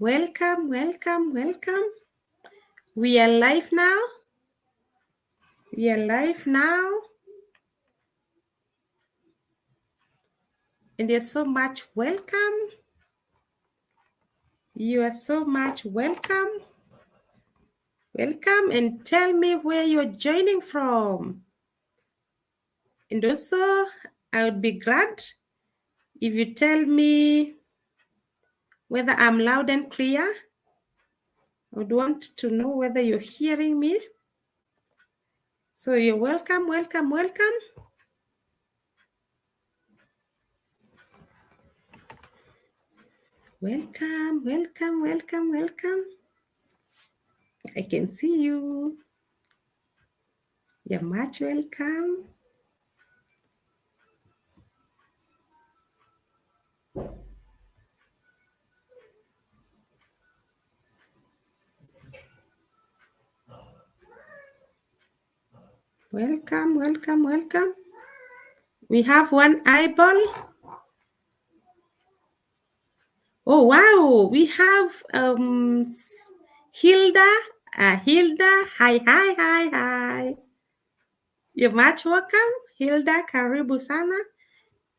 Welcome, welcome, welcome. We are live now. We are live now. And you're so much welcome. You are so much welcome. Welcome and tell me where you're joining from. And also, I would be glad if you tell me whether I'm loud and clear. I would want to know whether you're hearing me. So you're welcome, welcome, welcome. Welcome, welcome, welcome, welcome. I can see you. You're much welcome. Welcome, welcome, welcome. We have one eyeball. Oh, wow. We have Hilda. Hilda, hi. You're much welcome. Hilda, karibu sana.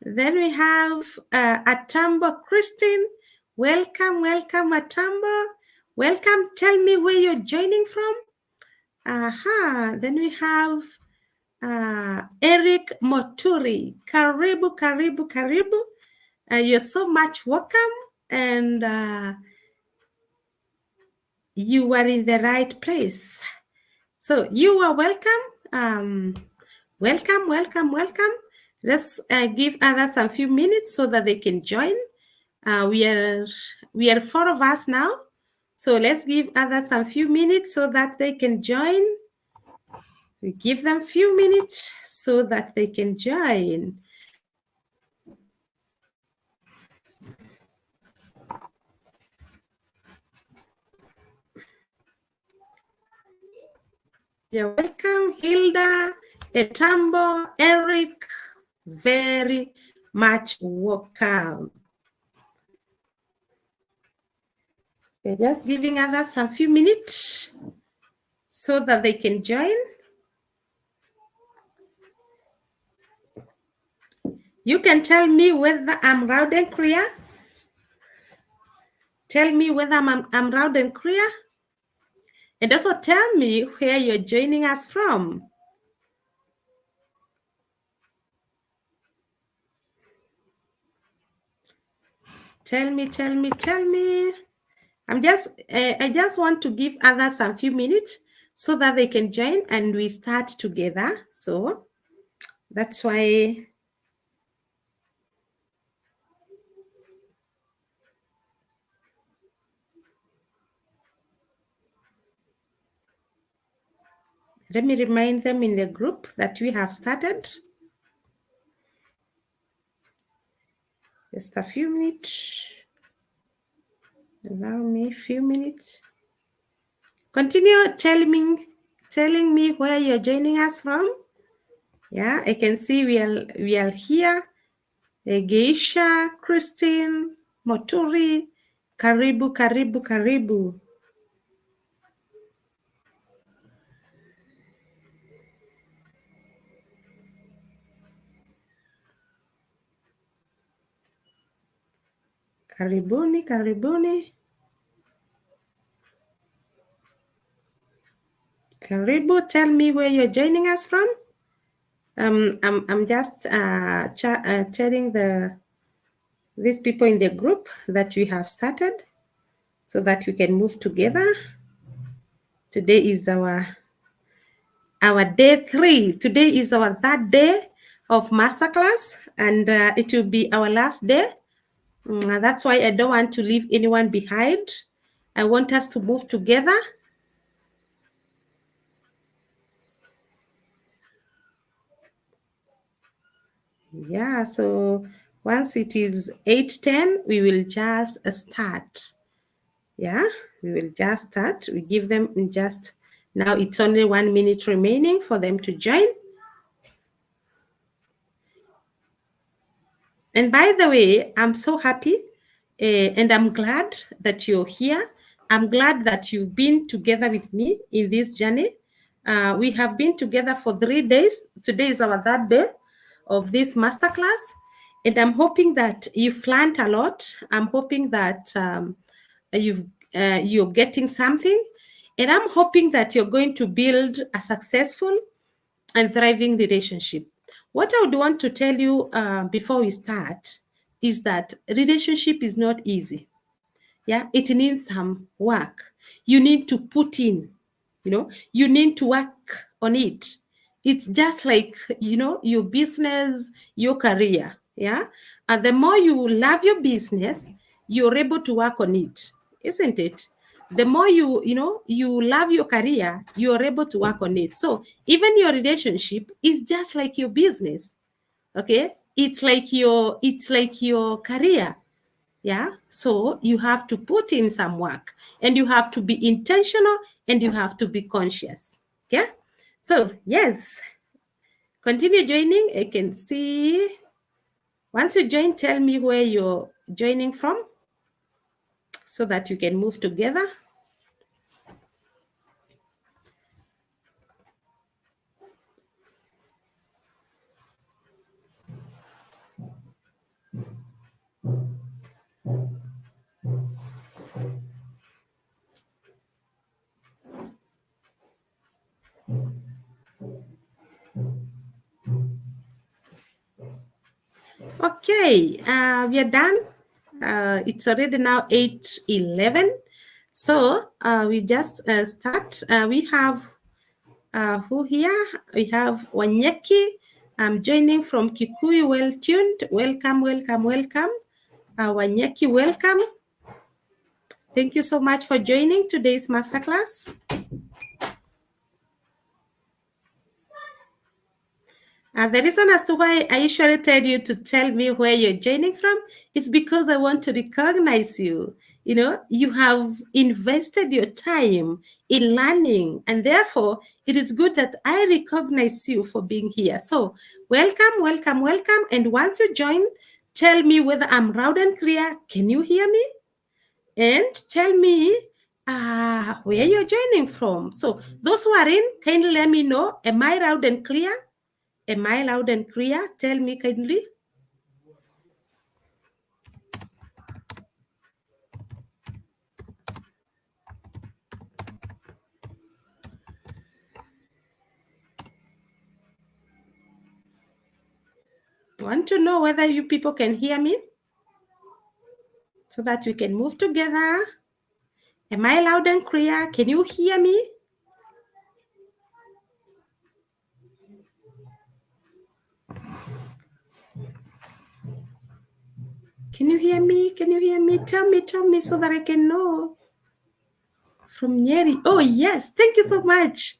Then we have Atambo Christine. Welcome, welcome, Atambo. Welcome. Tell me where you're joining from. Then we have Eric Moturi. Karibu, karibu, karibu. You're so much welcome. And you are in the right place. So you are welcome. Welcome, welcome, welcome. Let's give others a few minutes so that they can join. We are 4 of us now. So let's give others a few minutes so that they can join. We give them a few minutes so that they can join. You're welcome, Hilda, Etambo, Eric, very much welcome. We're just giving others a few minutes so that they can join. You can tell me whether I'm loud and clear. Tell me whether I'm loud and clear. And also tell me where you're joining us from. Tell me. I just want to give others a few minutes so that they can join and we start together. So that's why. Let me remind them in the group that we have started. Just a few minutes. Allow me a few minutes. Continue telling me where you're joining us from. Yeah, I can see we are here. Geisha, Christine, Moturi, karibu. Karibu, karibuni. Karibu, tell me where you're joining us from. I'm just telling these people in the group that we have started so that we can move together. Today is our day 3. Today is our 3rd day of masterclass, and it will be our last day. That's why I don't want to leave anyone behind. I want us to move together. Yeah, so once it is 8:10, we will just start. Yeah, we will just start. We give them just, now it's only 1 minute remaining for them to join. And by the way, I'm so happy And I'm glad that you're here. I'm glad that you've been together with me in this journey. We have been together for 3 days. Today is our 3rd day of this masterclass. And I'm hoping that you've learned a lot. I'm hoping that you're getting something. And I'm hoping that you're going to build a successful and thriving relationship. What I would want to tell you before we start is that relationship is not easy. Yeah, it needs some work. You need to put in, you need to work on it. It's just like, your business, your career. Yeah. And the more you love your business, you're able to work on it, isn't it? The more you love your career, you're able to work on it. So even your relationship is just like your business. Okay. It's like your career. Yeah. So you have to put in some work, and you have to be intentional, and you have to be conscious. Okay. So yes, continue joining. I can see. Once you join, tell me where you're joining from so that you can move together. Okay, we are done. It's already now 8:11. So we just start. We have who here? We have Wanyeki. I'm joining from Kikuyu. Well tuned. Welcome, welcome, welcome. Wanyeki, welcome. Thank you so much for joining today's masterclass. The reason as to why I usually tell you to tell me where you're joining from is because I want to recognize you. You have invested your time in learning, and therefore it is good that I recognize you for being here. So welcome, welcome, welcome. And once you join, tell me whether I'm loud and clear. Can you hear me? And tell me where you're joining from. So those who are in, kindly let me know. Am I loud and clear? Am I loud and clear? Tell me kindly. I want to know whether you people can hear me so that we can move together. Am I loud and clear? Can you hear me? Can you hear me? Can you hear me? Tell me so that I can know. From Nyeri. Oh, yes. Thank you so much.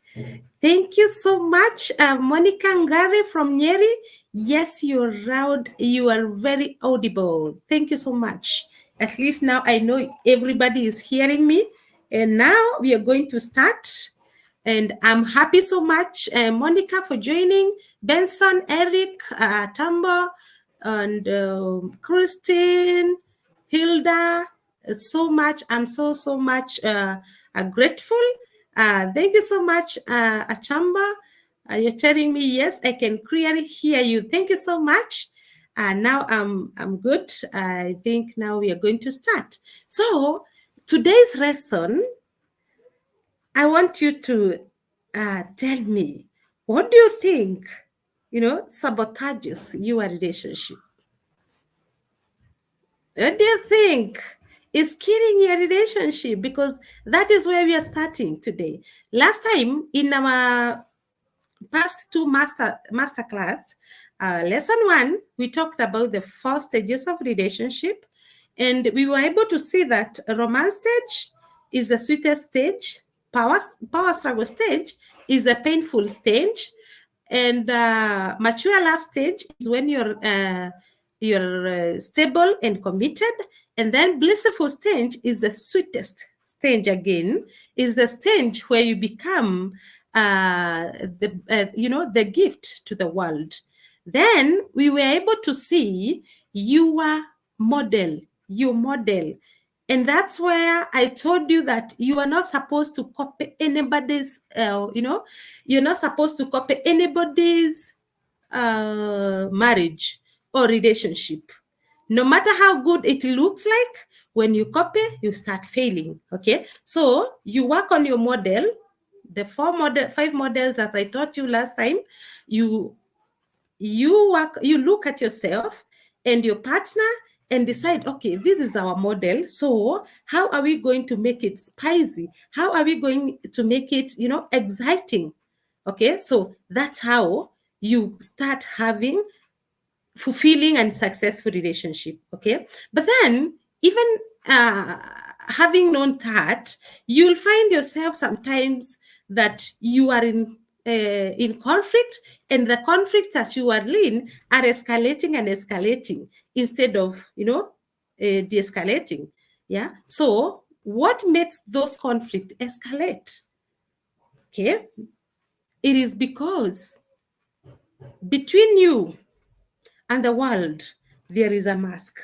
Thank you so much, Monica Ngari from Nyeri. Yes, you're loud. You are very audible. Thank you so much. At least now I know everybody is hearing me. And now we are going to start. And I'm happy so much, Monica, for joining. Benson, Eric, Tambo, and Christine, Hilda, so much. I'm so much grateful. Thank you so much, Achamba. You're telling me, yes, I can clearly hear you. Thank you so much. Now I'm good. I think now we are going to start. So today's lesson, I want you to tell me, what do you think, sabotages your relationship? What do you think is killing your relationship? Because that is where we are starting today. Last time in our past 2 masterclass, lesson 1, we talked about the 4 stages of relationship, and we were able to see that romance stage is the sweetest stage, power struggle stage is a painful stage, and mature love stage is when you're stable and committed, and then blissful stage is the sweetest stage again, is the stage where you become the gift to the world. Then we were able to see your model your model. And that's where I told you that you are not supposed to copy anybody's, you're not supposed to copy anybody's marriage or relationship. No matter how good it looks like, when you copy, you start failing. Okay, so you work on your model, the 5 models that I taught you last time. You look at yourself and your partner and decide, okay, this is our model, so how are we going to make it spicy? How are we going to make it, exciting? Okay, so that's how you start having fulfilling and successful relationship. Okay, but then even uh, having known that, you'll find yourself sometimes that you are in conflict, and the conflicts that you are in are escalating and escalating instead of de-escalating. Yeah, so what makes those conflicts escalate? Okay, it is because between you and the world, there is a mask.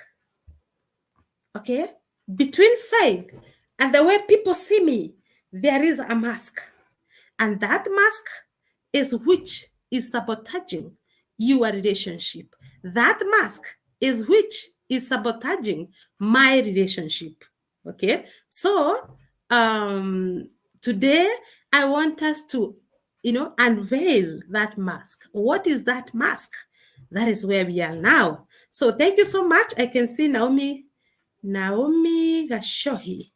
Okay? Between faith and the way people see me, there is a mask. And that mask is which is sabotaging your relationship. That mask is which is sabotaging my relationship. Okay? So, today I want us to, unveil that mask. What is that mask? That is where we are now. So thank you so much. I can see Naomi Gashohi.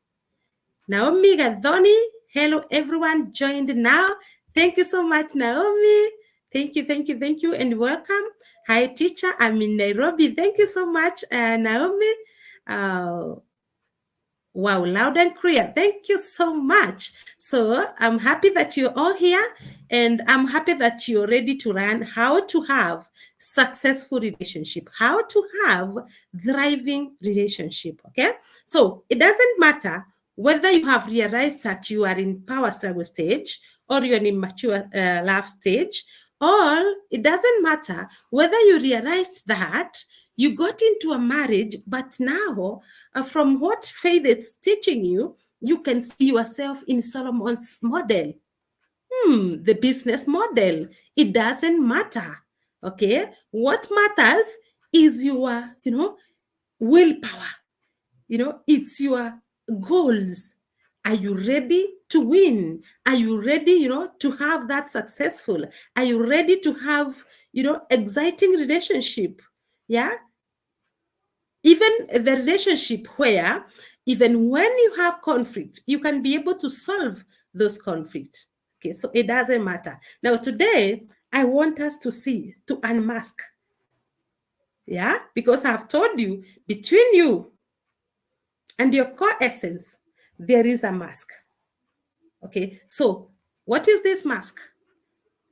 Naomi Gadhoni. Hello, everyone joined now. Thank you so much, Naomi. Thank you, and welcome. Hi, teacher. I'm in Nairobi. Thank you so much, Naomi. Wow, loud and clear. Thank you so much. So I'm happy that you're all here, and I'm happy that you're ready to learn how to have successful relationship, how to have thriving relationship. Okay, so it doesn't matter whether you have realized that you are in power struggle stage or you're in mature love stage, or it doesn't matter whether you realized that you got into a marriage, but now from what faith is teaching you, you can see yourself in Solomon's model, the business model. It doesn't matter. Okay, what matters is your, willpower. It's your goals. Are you ready to win? Are you ready, to have that successful? Are you ready to have, exciting relationship? Yeah. Even the relationship where even when you have conflict, you can be able to solve those conflicts. Okay, so it doesn't matter. Now, today, I want us to see, to unmask. Yeah, because I've told you, between you and your core essence, there is a mask. Okay, so what is this mask?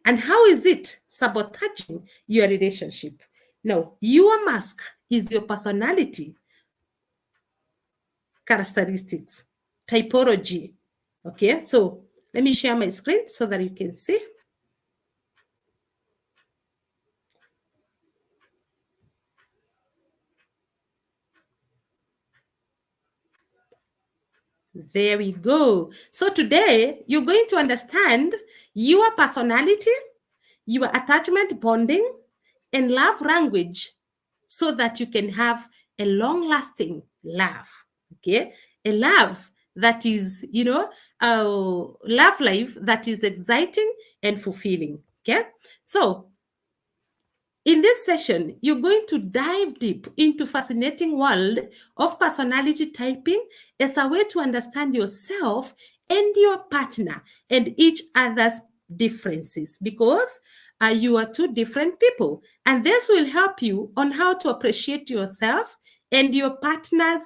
And how is it sabotaging your relationship? Now, your mask is your personality characteristics, typology. Okay, so let me share my screen so that you can see. There we go. So today you're going to understand your personality, your attachment bonding, and love language so that you can have a long-lasting love. Okay, a love that is, love life that is exciting and fulfilling. Okay, so in this session, you're going to dive deep into fascinating world of personality typing as a way to understand yourself and your partner and each other's differences, because you are two different people. And this will help you on how to appreciate yourself and your partner's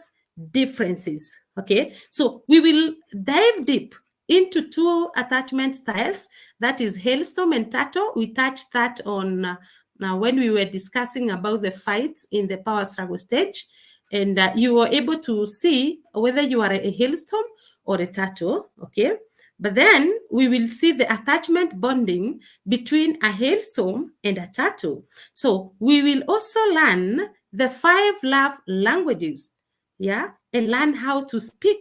differences. Okay, so we will dive deep into two attachment styles, that is Hailstorm and Turtle. We touched that on now when we were discussing about the fights in the power struggle stage, and you were able to see whether you are a hailstorm or a turtle. Okay, but then we will see the attachment bonding between a hailstorm and a turtle. So we will also learn the 5 love languages. yeah, and learn how to speak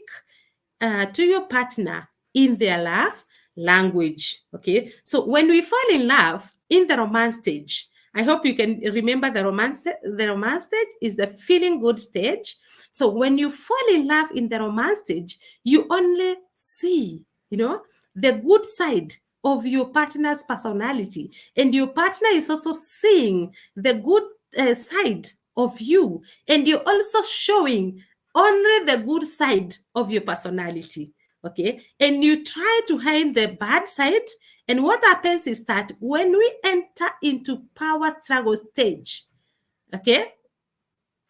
to your partner in their love language. Okay, so when we fall in love in the romance stage, I hope you can remember the romance. The romance stage is the feeling good stage. So when you fall in love in the romance stage, you only see, the good side of your partner's personality, and your partner is also seeing the good side of you, and you're also showing only the good side of your personality. Okay, and you try to hide the bad side. And what happens is that when we enter into power struggle stage, okay,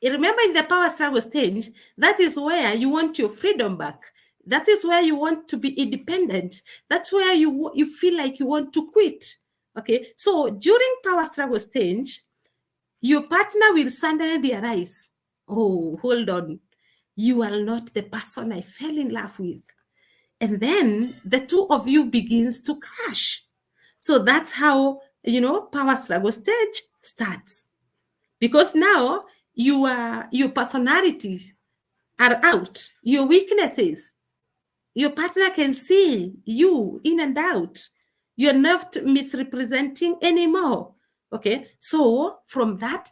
remember, in the power struggle stage, that is where you want your freedom back. That is where you want to be independent. That's where you feel like you want to quit. Okay, so during power struggle stage, your partner will suddenly realize, oh, hold on, you are not the person I fell in love with. And then the two of you begins to crash. So that's how, power struggle stage starts. Because now your personalities are out, your weaknesses. Your partner can see you in and out. You're not misrepresenting anymore. Okay, so from that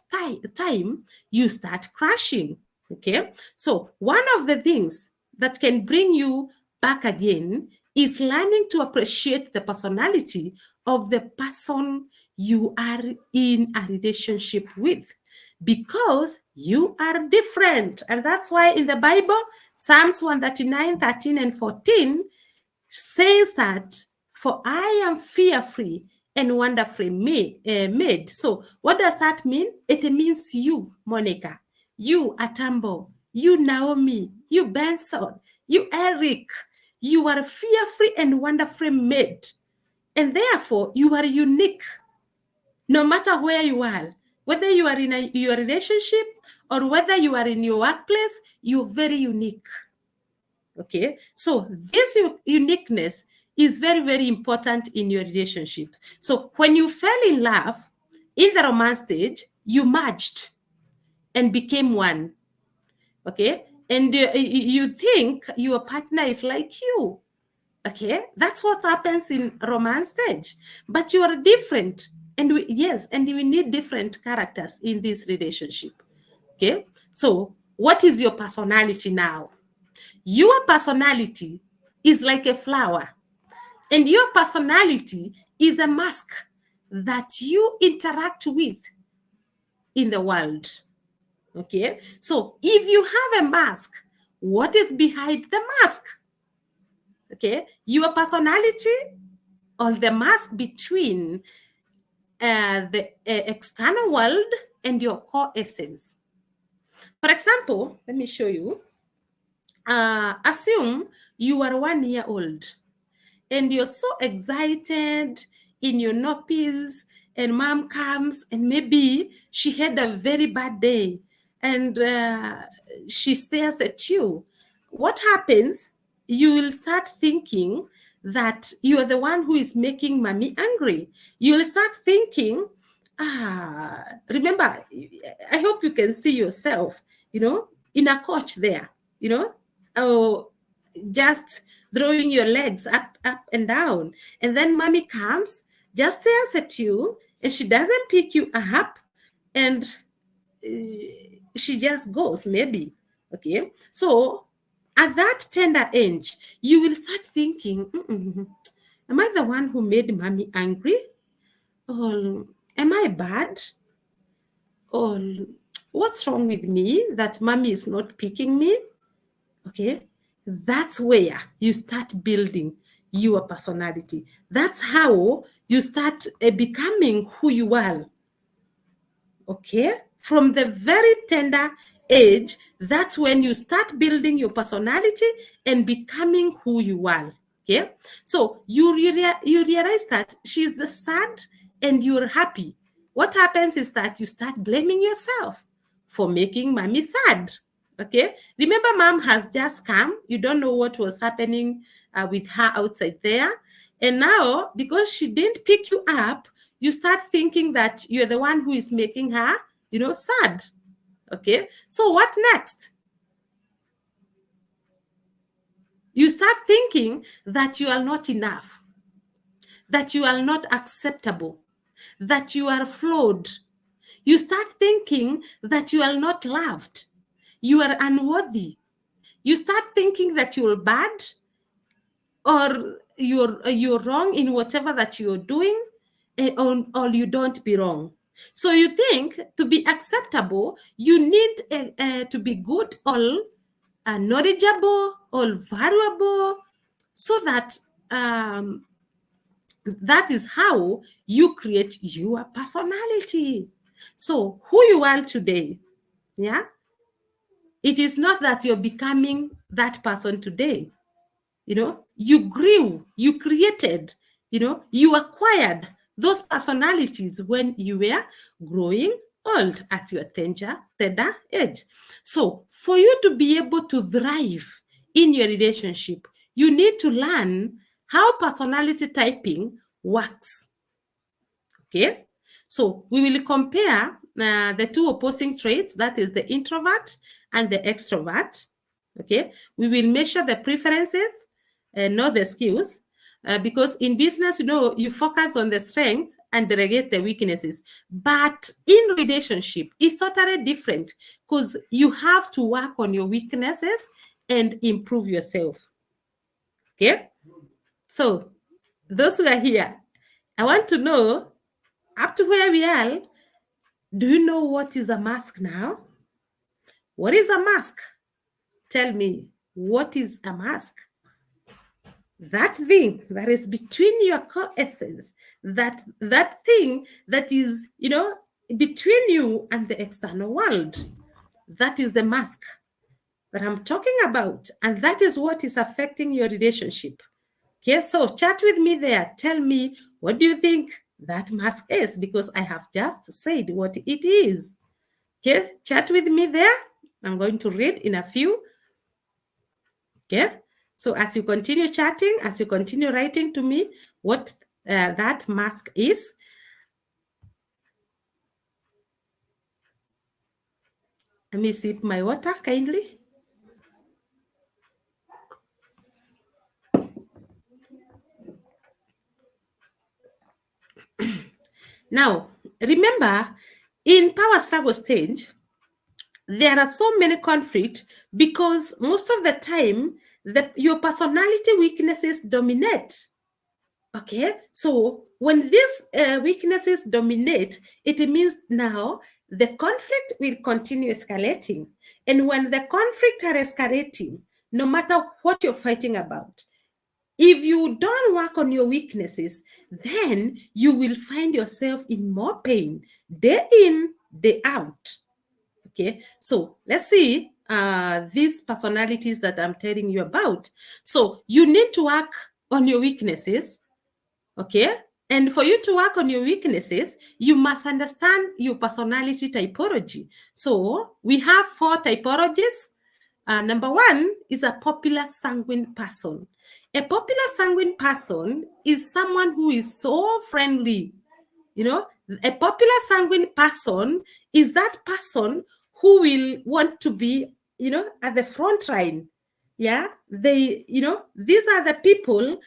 time, you start crashing. Okay, so one of the things that can bring you back again is learning to appreciate the personality of the person you are in a relationship with, because you are different. And that's why in the Bible, Psalms 139, 13, and 14 says that, for I am fearfully and wonderfully made. So what does that mean? It means you, Monica, you, Atambo, you, Naomi, you, Benson, you, Eric, you are fearfully and wonderfully made. And therefore, you are unique, no matter where you are. Whether you are in your relationship or whether you are in your workplace, you're very unique. Okay, so this uniqueness is very, very important in your relationship. So when you fell in love in the romance stage, you merged and became one. Okay, and you think your partner is like you. Okay, that's what happens in romance stage. But you are different, and we need different characters in this relationship. Okay, so what is your personality now? Your personality is like a flower, and your personality is a mask that you interact with in the world. Okay, so if you have a mask, what is behind the mask? Okay, your personality, or the mask between the external world and your core essence. For example, let me show you. Assume you are 1 year old and you're so excited in your nappies, and mom comes and maybe she had a very bad day, and she stares at you. What happens? You will start thinking that you are the one who is making mommy angry. You will start thinking, remember, I hope you can see yourself, in a coach there, oh, just throwing your legs up and down. And then mommy comes, just stares at you, and she doesn't pick you up, and she just goes, maybe. Okay. So at that tender age, you will start thinking, am I the one who made mommy angry? Or am I bad? Or what's wrong with me that mommy is not picking me? Okay, that's where you start building your personality. That's how you start becoming who you are. Okay, from the very tender age, that's when you start building your personality and becoming who you are. Okay, so you realize that she's sad and you're happy. What happens is that you start blaming yourself for making mommy sad. Okay, remember, mom has just come. You don't know what was happening with her outside there. And now, because she didn't pick you up, you start thinking that you're the one who is making her, sad. Okay, so what next? You start thinking that you are not enough, that you are not acceptable, that you are flawed. You start thinking that you are not loved, you are unworthy. You start thinking that you're bad, or you're wrong in whatever that you're doing, or you don't belong. So you think to be acceptable, you need to be good, or knowledgeable, or valuable, so that that is how you create your personality. So who you are today, yeah, it is not that you're becoming that person today. You grew, you created, you acquired those personalities when you were growing old at your tender age. So for you to be able to thrive in your relationship, you need to learn how personality typing works. Okay, so we will compare the two opposing traits, that is the introvert and the extrovert. Okay, we will measure the preferences and not the skills, because in business, you focus on the strengths and delegate the weaknesses. But in relationship, it's totally different, because you have to work on your weaknesses and improve yourself. Okay, so those who are here, I want to know, up to where we are, do you know what is a mask now? What is a mask? Tell me, what is a mask? That thing that is between your core essence, that thing that is, between you and the external world. That is the mask that I'm talking about. And that is what is affecting your relationship. Okay, so chat with me there. Tell me, what do you think that mask is? Because I have just said what it is. Okay, chat with me there. I'm going to read in a few. Okay, so as you continue chatting, as you continue writing to me what that mask is, let me sip my water kindly. Now, remember, in power struggle stage, there are so many conflicts because most of the time your personality weaknesses dominate. Okay, so when these weaknesses dominate, it means now the conflict will continue escalating. And when the conflict are escalating, no matter what you're fighting about, if you don't work on your weaknesses, then you will find yourself in more pain, day in, day out. Okay, so let's see these personalities that I'm telling you about. So you need to work on your weaknesses. Okay, and for you to work on your weaknesses, you must understand your personality typology. So we have 4 typologies. Number 1 is a popular sanguine person. A popular sanguine person is someone who is so friendly. A popular sanguine person is that person who will want to be, at the front line. Yeah, these are the people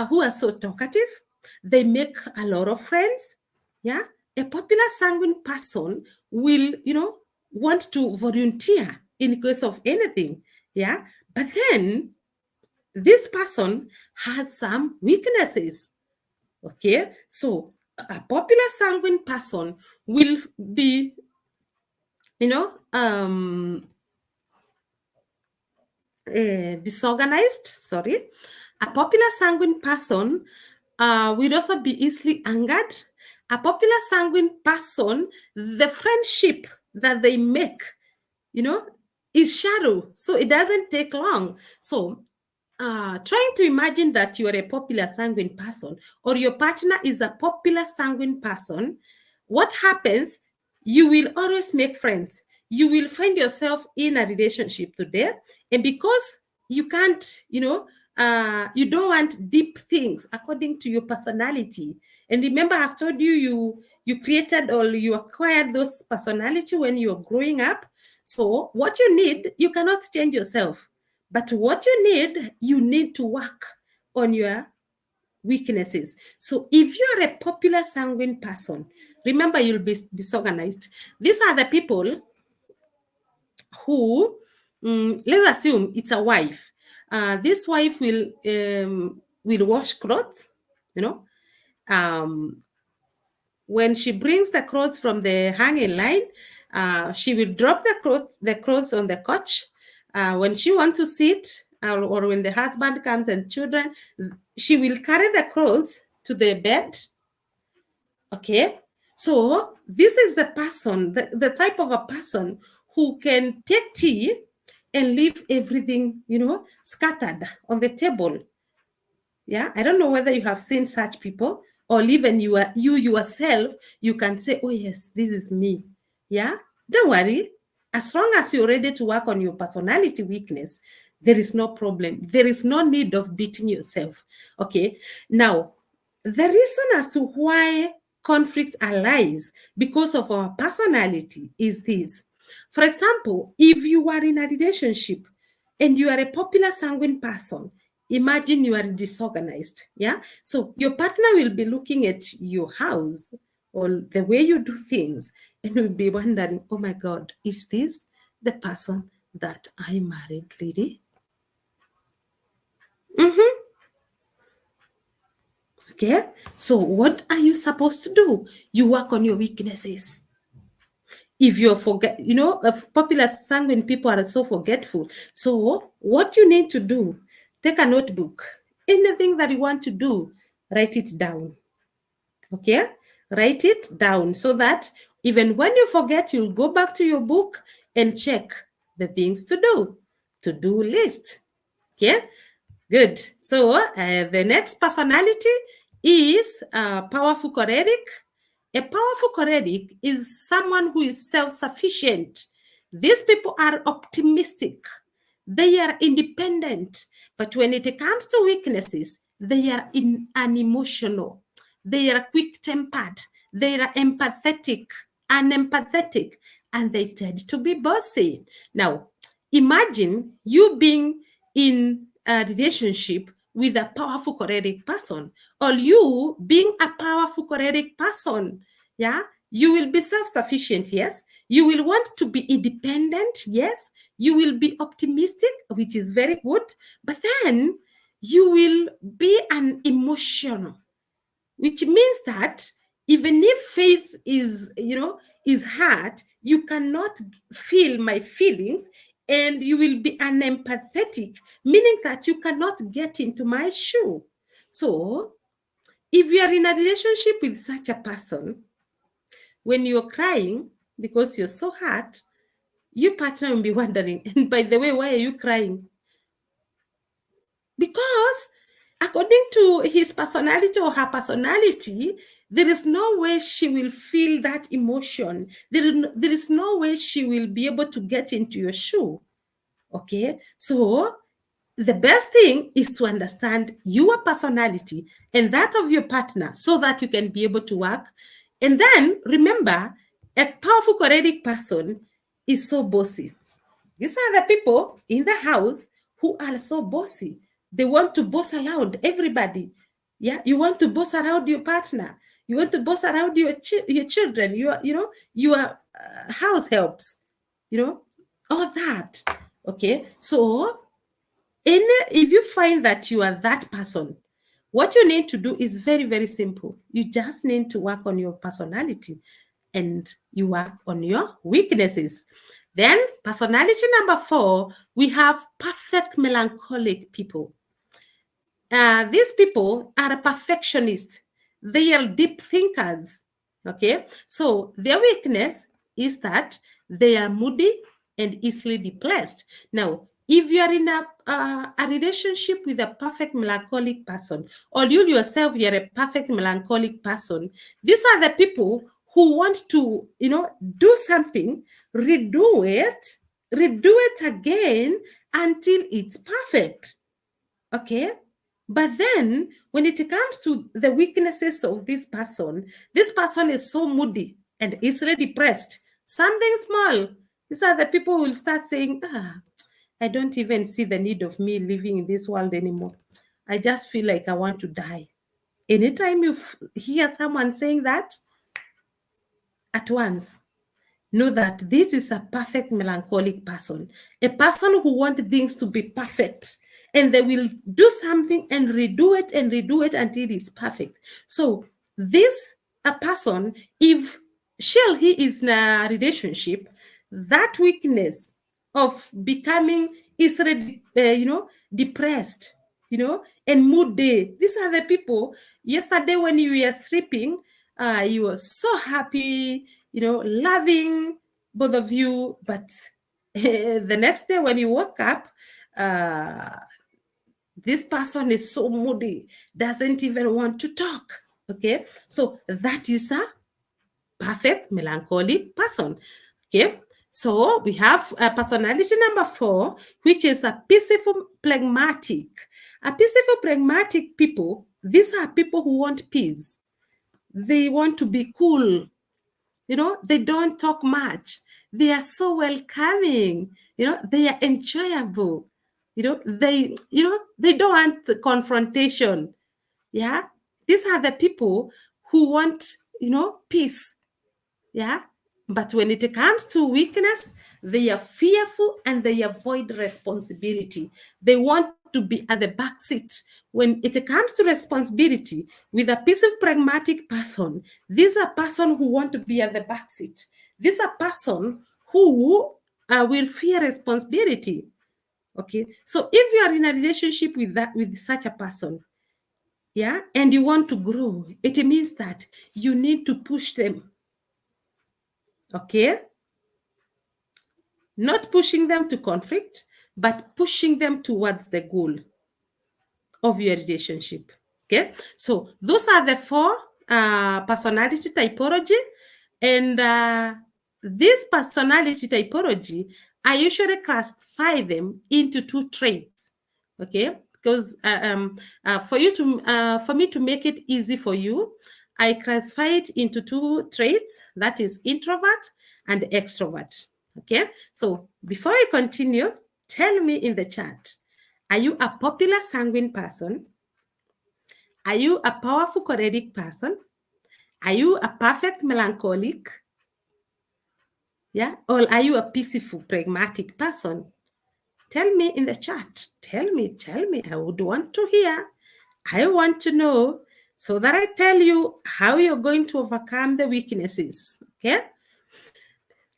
who are so talkative. They make a lot of friends. Yeah, a popular sanguine person will, want to volunteer in case of anything. Yeah, but then this person has some weaknesses. Okay, so a popular sanguine person will be, disorganized. Sorry. A popular sanguine person will also be easily angered. A popular sanguine person, the friendship that they make, is shallow. So it doesn't take long. So trying to imagine that you are a popular sanguine person or your partner is a popular sanguine person, what happens? You will always make friends. You will find yourself in a relationship today, and because you can't, you don't want deep things according to your personality. And remember, I've told you created or you acquired those personality when you're growing up. So what you need, you cannot change yourself, But what you need to work on your weaknesses. So if you are a popular sanguine person, remember you'll be disorganized. These are the people who, let's assume it's a wife. This wife will wash clothes, you know. When she brings the clothes from the hanging line, she will drop the clothes on the couch. When she wants to sit, or when the husband comes and children, she will carry the clothes to the bed. Okay, so this is the person, the type of a person who can take tea and leave everything, scattered on the table. Yeah, I don't know whether you have seen such people, or even you yourself, you can say, oh yes, this is me. Yeah, don't worry. As long as you're ready to work on your personality weakness, there is no problem. There is no need of beating yourself. Okay, now the reason as to why conflicts arise because of our personality is this. For example, if you are in a relationship and you are a popular sanguine person, imagine you are disorganized. Yeah, so your partner will be looking at your house or the way you do things and will be wondering, oh my God, is this the person that I married, lady? Okay, so what are you supposed to do? You work on your weaknesses. If you're popular sanguine people are so forgetful. So what you need to do, take a notebook. Anything that you want to do, write it down. Okay, write it down so that even when you forget, you'll go back to your book and check the things to do. To-do list. Okay, good. So the next personality is powerful choleric. A powerful choleric is someone who is self-sufficient. These people are optimistic. They are independent. But when it comes to weaknesses, they are unemotional. They are quick-tempered. They are unempathetic, and they tend to be bossy. Now, imagine you being in a relationship with a powerful choleric person, or you being a powerful choleric person. Yeah, you will be self-sufficient. Yes, you will want to be independent. Yes, you will be optimistic, which is very good, but then you will be an emotional, which means that even if faith is hard, you cannot feel my feelings, and you will be unempathetic, meaning that you cannot get into my shoe. So if you are in a relationship with such a person, when you're crying because you're so hurt, your partner will be wondering, and by the way, why are you crying? Because according to his personality or her personality, there is no way she will feel that emotion. There is no way she will be able to get into your shoe. Okay, so the best thing is to understand your personality and that of your partner so that you can be able to work. And then remember, a powerful choleric person is so bossy. These are the people in the house who are so bossy. They want to boss around everybody. Yeah, you want to boss around your partner. You want to boss around your children. Your house helps. All that. Okay, so if you find that you are that person, what you need to do is very, very simple. You just need to work on your personality and you work on your weaknesses. Then personality number 4, we have perfect melancholic people. These people are perfectionists. They are deep thinkers. Okay, so their weakness is that they are moody and easily depressed. Now, if you are in a relationship with a perfect melancholic person, or you yourself, you're a perfect melancholic person, these are the people who want to, do something, redo it again until it's perfect. Okay, but then when it comes to the weaknesses of this person is so moody and easily depressed. Something small, these are the people who will start saying, I don't even see the need of me living in this world anymore. I just feel like I want to die. Anytime you hear someone saying that, at once, know that this is a perfect melancholic person, a person who wants things to be perfect, and they will do something and redo it until it's perfect. So this a person, if he is in a relationship, that weakness of becoming easily, depressed, and moody. These are the people. Yesterday, when you were sleeping, you were so happy, loving both of you. But the next day, when you woke up, uh, this person is so moody, doesn't even want to talk. Okay, so that is a perfect melancholic person. Okay, so we have personality number 4, which is a peaceful pragmatic. A peaceful pragmatic people, these are people who want peace. They want to be cool. They don't talk much. They are so welcoming. They are enjoyable. They don't want the confrontation. Yeah, these are the people who want peace. Yeah. But when it comes to weakness, they are fearful and they avoid responsibility. They want to be at the back seat. When it comes to responsibility, with a piece of pragmatic person, these are person who want to be at the back seat. These are person who will fear responsibility. Okay. So if you are in a relationship with such a person, yeah, and you want to grow, it means that you need to push them. Okay, not pushing them to conflict, but pushing them towards the goal of your relationship. Okay, so those are the 4 personality typology, and this personality typology, I usually classify them into 2 traits. Okay, because for me to make it easy for you, I classify it into 2 traits, that is introvert and extrovert. Okay, so before I continue, tell me in the chat, are you a popular sanguine person? Are you a powerful choleric person? Are you a perfect melancholic? Yeah, or are you a peaceful pragmatic person? Tell me in the chat. Tell me. I would want to hear. I want to know, so that I tell you how you're going to overcome the weaknesses. Okay?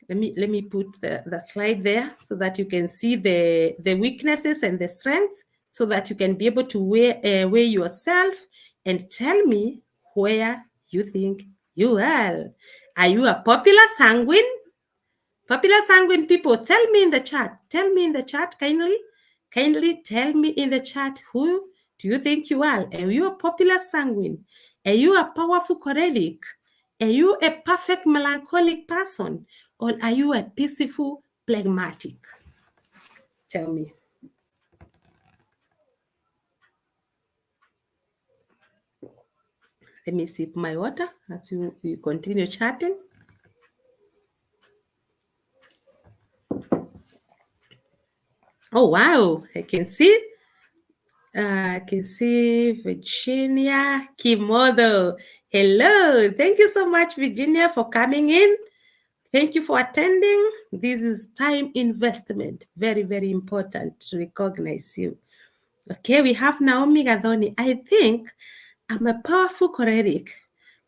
Let me put the slide there so that you can see the weaknesses and the strengths, so that you can be able to weigh yourself and tell me where you think you are. Are you a popular sanguine? Popular sanguine people, tell me in the chat. Tell me in the chat, kindly. Kindly tell me in the chat, who do you think you are? Are you a popular sanguine? Are you a powerful choleric? Are you a perfect melancholic person? Or are you a peaceful phlegmatic? Tell me. Let me sip my water as you continue chatting. Oh, wow. I can see Virginia Kimodo. Hello. Thank you so much, Virginia, for coming in. Thank you for attending. This is time investment. Very, very important to recognize you. Okay, we have Naomi Gadoni. I think I'm a powerful choleric,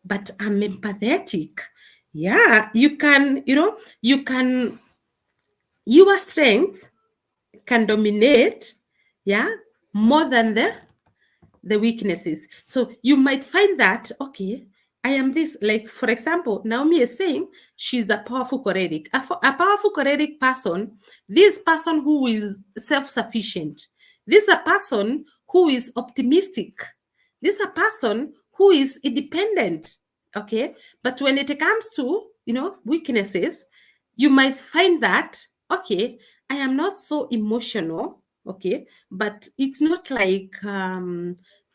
but I'm empathetic. Yeah, your strength can dominate, yeah, more than the weaknesses. So you might find that, okay, I am this, like, for example, Naomi is saying she's a powerful choleric. A powerful choleric person, this person who is self-sufficient, this a person who is optimistic, this a person who is independent. Okay, but when it comes to weaknesses, you might find that, okay, I am not so emotional. Okay, but it's not like uh,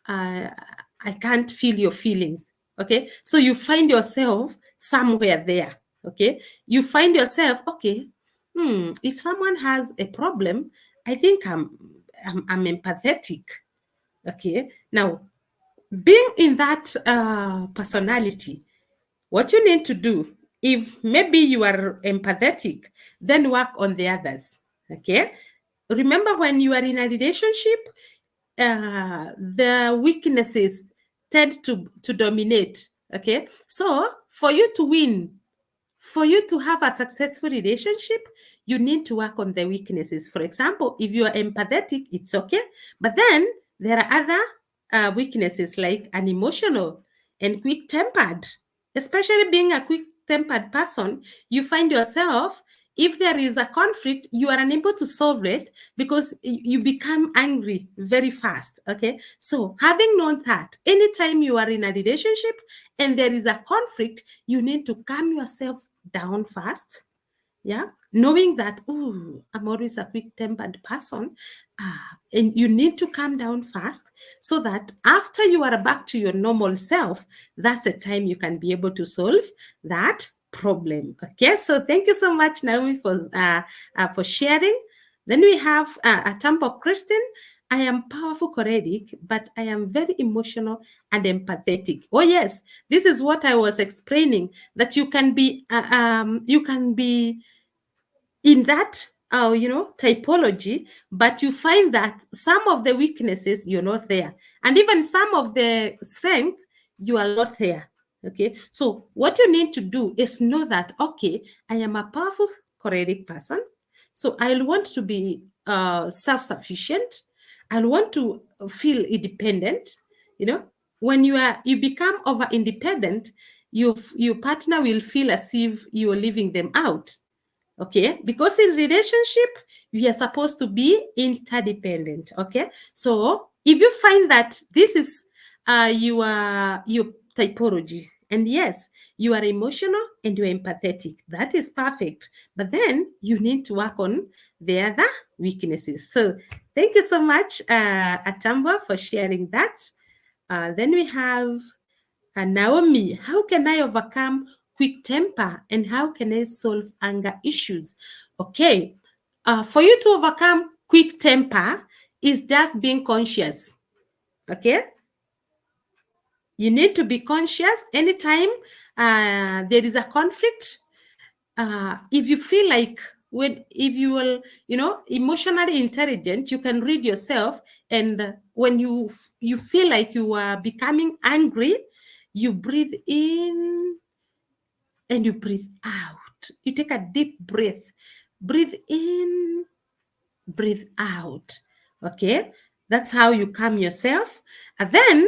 I can't feel your feelings. Okay, so you find yourself somewhere there. Okay, you find yourself, okay, if someone has a problem, I think I'm empathetic. Okay. Now, being in that personality, what you need to do, if maybe you are empathetic, then work on the others. Okay. Remember, when you are in a relationship, the weaknesses tend to dominate. Okay. So for you to win, for you to have a successful relationship, you need to work on the weaknesses. For example, if you are empathetic, it's okay. But then there are other weaknesses like unemotional and quick tempered. Especially being a quick tempered person, you find yourself, if there is a conflict, you are unable to solve it because you become angry very fast. Okay. So, having known that, anytime you are in a relationship and there is a conflict, you need to calm yourself down fast. Yeah, knowing that, oh, I'm always a quick tempered person, and you need to calm down fast so that after you are back to your normal self, that's the time you can be able to solve that problem. Okay, so thank you so much, Naomi, for sharing. Then we have a Tambo Kristen. I am powerful choleric, but I am very emotional and empathetic. Oh yes, this is what I was explaining. That you can be in that typology, but you find that some of the weaknesses you're not there, and even some of the strengths you are not there. Okay, so what you need to do is know that, okay, I am a powerful choleric person, so I'll want to be self-sufficient. I'll want to feel independent. When you become over independent, your partner will feel as if you are leaving them out. Okay, because in relationship we are supposed to be interdependent. Okay, so if you find that this is your typology, and yes, you are emotional and you're empathetic, that is perfect, but then you need to work on the other weaknesses. So thank you so much, Atamba, for sharing that. Then we have Naomi, how can I overcome quick temper and how can I solve anger issues? Okay, for you to overcome quick temper is just being conscious. Okay, you need to be conscious anytime there is a conflict. If you feel like, if you will, emotionally intelligent, you can read yourself, and when you feel like you are becoming angry, you breathe in and you breathe out. You take a deep breath. Breathe in, breathe out. Okay, that's how you calm yourself. And then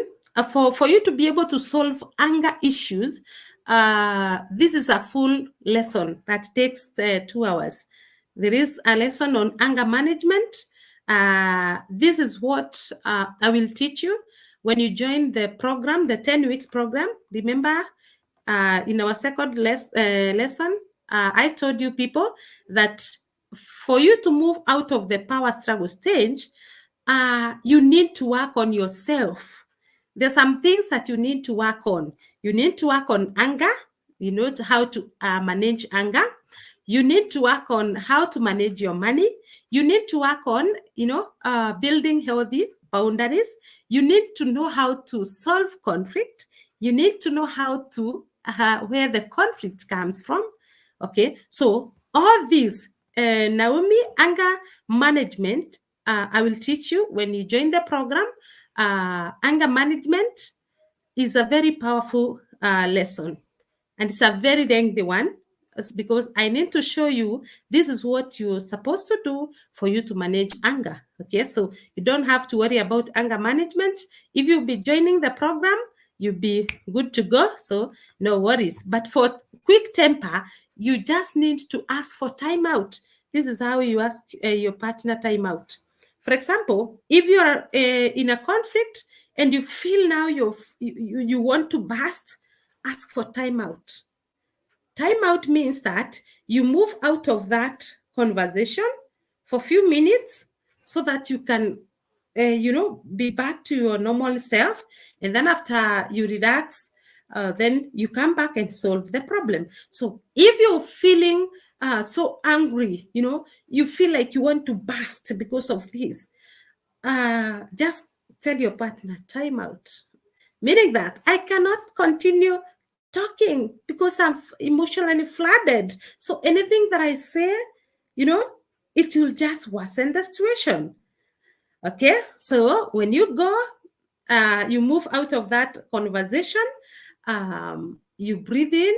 for you to be able to solve anger issues, this is a full lesson that takes 2 hours. There is a lesson on anger management. This is what I will teach you when you join the program, the 10 weeks program. Remember, in our second lesson, I told you people that for you to move out of the power struggle stage, you need to work on yourself. There's some things that you need to work on. You need to work on anger. You know how to manage anger. You need to work on how to manage your money. You need to work on, building healthy boundaries. You need to know how to solve conflict. You need to know how to where the conflict comes from. Okay, so all these, Naomi, anger management, I will teach you when you join the program. Anger management is a very powerful lesson, and it's a very lengthy one. Because I need to show you this is what you're supposed to do for you to manage anger. Okay, so you don't have to worry about anger management. If you'll be joining the program, you'll be good to go. So no worries. But for quick temper, you just need to ask for timeout. This is how you ask your partner timeout. For example, if you are in a conflict and you feel now you want to burst, ask for timeout. Timeout means that you move out of that conversation for a few minutes so that you can, be back to your normal self. And then after you relax, then you come back and solve the problem. So if you're feeling so angry, you feel like you want to burst because of this, just tell your partner, time out. Meaning that I cannot continue talking because I'm emotionally flooded. So anything that I say, you know, it will just worsen the situation. Okay. So when you go, you move out of that conversation, you breathe in,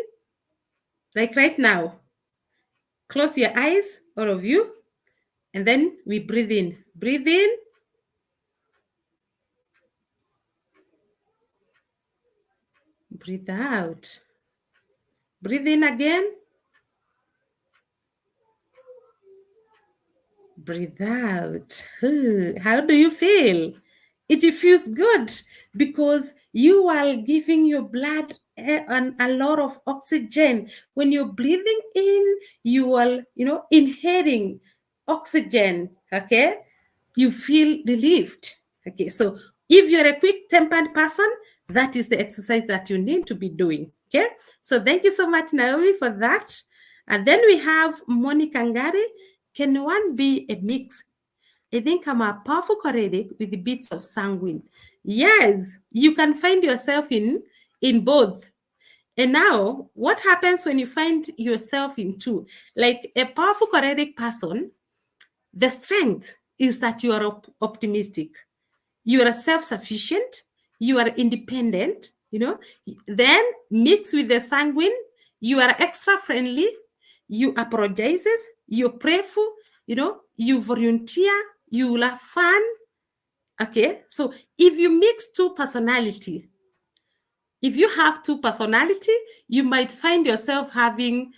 like right now. Close your eyes, all of you, and then we breathe in. Breathe in. Breathe out. Breathe in again. Breathe out. How do you feel? It feels good because you are giving your blood a lot of oxygen. When you're breathing in, you are, inhaling oxygen. Okay, you feel relieved. Okay, so if you're a quick-tempered person, that is the exercise that you need to be doing. Okay, so thank you so much, Naomi, for that. And then we have Monica Ngari. Can one be a mix? I think I'm a powerful choretic with bits of sanguine. Yes, you can find yourself in both. And now, what happens when you find yourself in two? Like a powerful choretic person, the strength is that you are optimistic, you are self-sufficient, you are independent, then mixed with the sanguine, you are extra friendly, you apologizes, you're prayerful, you volunteer, you love fun. Okay, so if you mix two personality, if you have two personality, you might find yourself having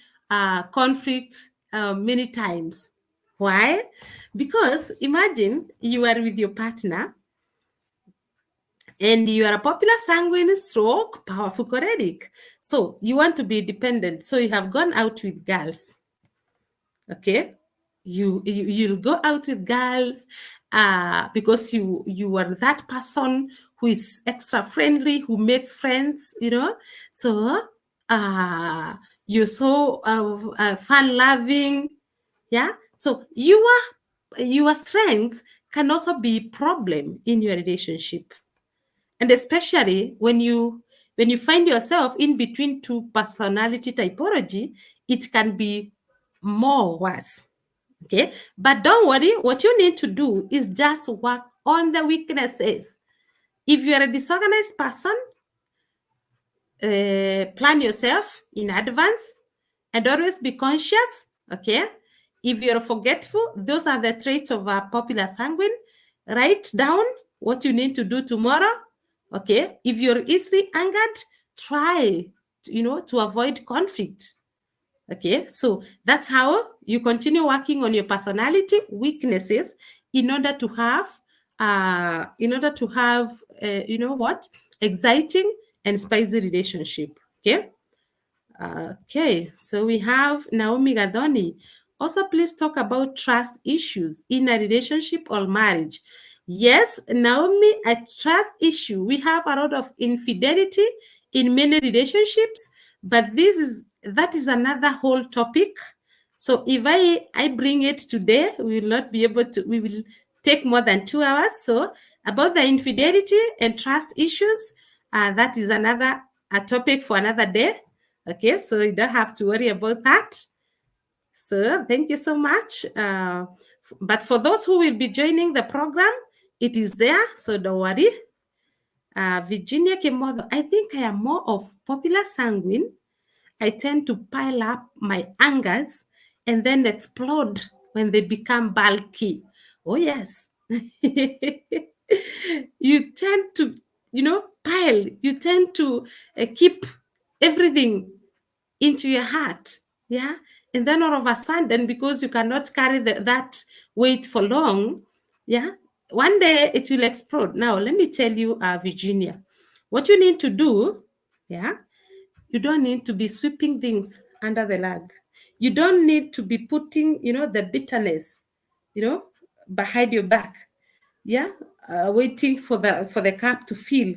conflict many times. Why? Because imagine you are with your partner and you are a popular sanguine stroke, powerful choretic. So you want to be dependent. So you have gone out with girls. Okay. You'll go out with girls because you are that person who is extra friendly, who makes friends, So you're so fun loving. Yeah. So your strengths can also be problem in your relationship. And especially when you find yourself in between two personality typology, it can be more worse. Okay, but don't worry, what you need to do is just work on the weaknesses. If you're a disorganized person, plan yourself in advance and always be conscious. Okay, if you're forgetful, those are the traits of a popular sanguine. Write down what you need to do tomorrow. Okay, if you're easily angered, try to avoid conflict. Okay, so that's how you continue working on your personality weaknesses in order to have exciting and spicy relationship. Okay, so we have Naomi Gadoni. Also, please talk about trust issues in a relationship or marriage. Yes, Naomi, a trust issue. We have a lot of infidelity in many relationships, but that is another whole topic. So if I bring it today, we will not be able to. We will take more than 2 hours. So about the infidelity and trust issues, that is another a topic for another day. Okay, so you don't have to worry about that. So thank you so much. But for those who will be joining the program, it is there, so don't worry. Virginia Kimodo, I think I am more of popular sanguine. I tend to pile up my angers and then explode when they become bulky. Oh, yes. You tend to, pile. You tend to keep everything into your heart. Yeah. And then all of a sudden, because you cannot carry that weight for long, yeah, one day it will explode. Now, let me tell you, Virginia, what you need to do, yeah, you don't need to be sweeping things under the rug. You don't need to be putting, the bitterness, behind your back. Yeah, waiting for the cup to fill.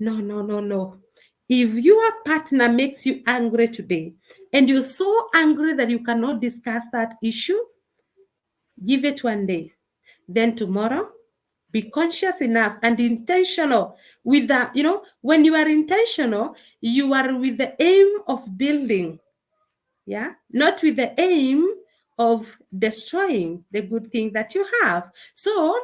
No, no, no, no. If your partner makes you angry today and you're so angry that you cannot discuss that issue, give it one day. Then tomorrow, be conscious enough and intentional with that. When you are intentional, you are with the aim of building, not with the aim of destroying the good thing that you have. So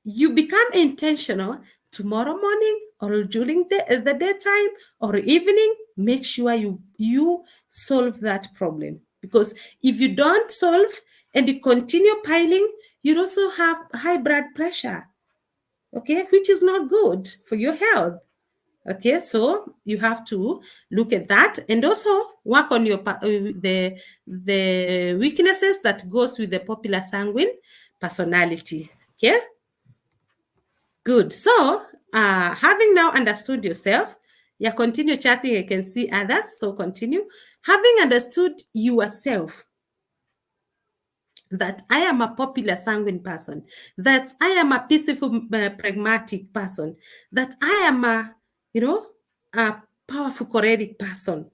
you become intentional tomorrow morning or during the daytime or evening. Make sure you solve that problem, because if you don't solve and you continue piling, you also have high blood pressure, okay, which is not good for your health. Okay, so you have to look at that and also work on your the weaknesses that goes with the popular sanguine personality. Okay, good. So having now understood yourself, continue chatting. I can see others, so continue. Having understood yourself, that I am a popular sanguine person, that I am a peaceful, pragmatic person, that I am a powerful, choleric person,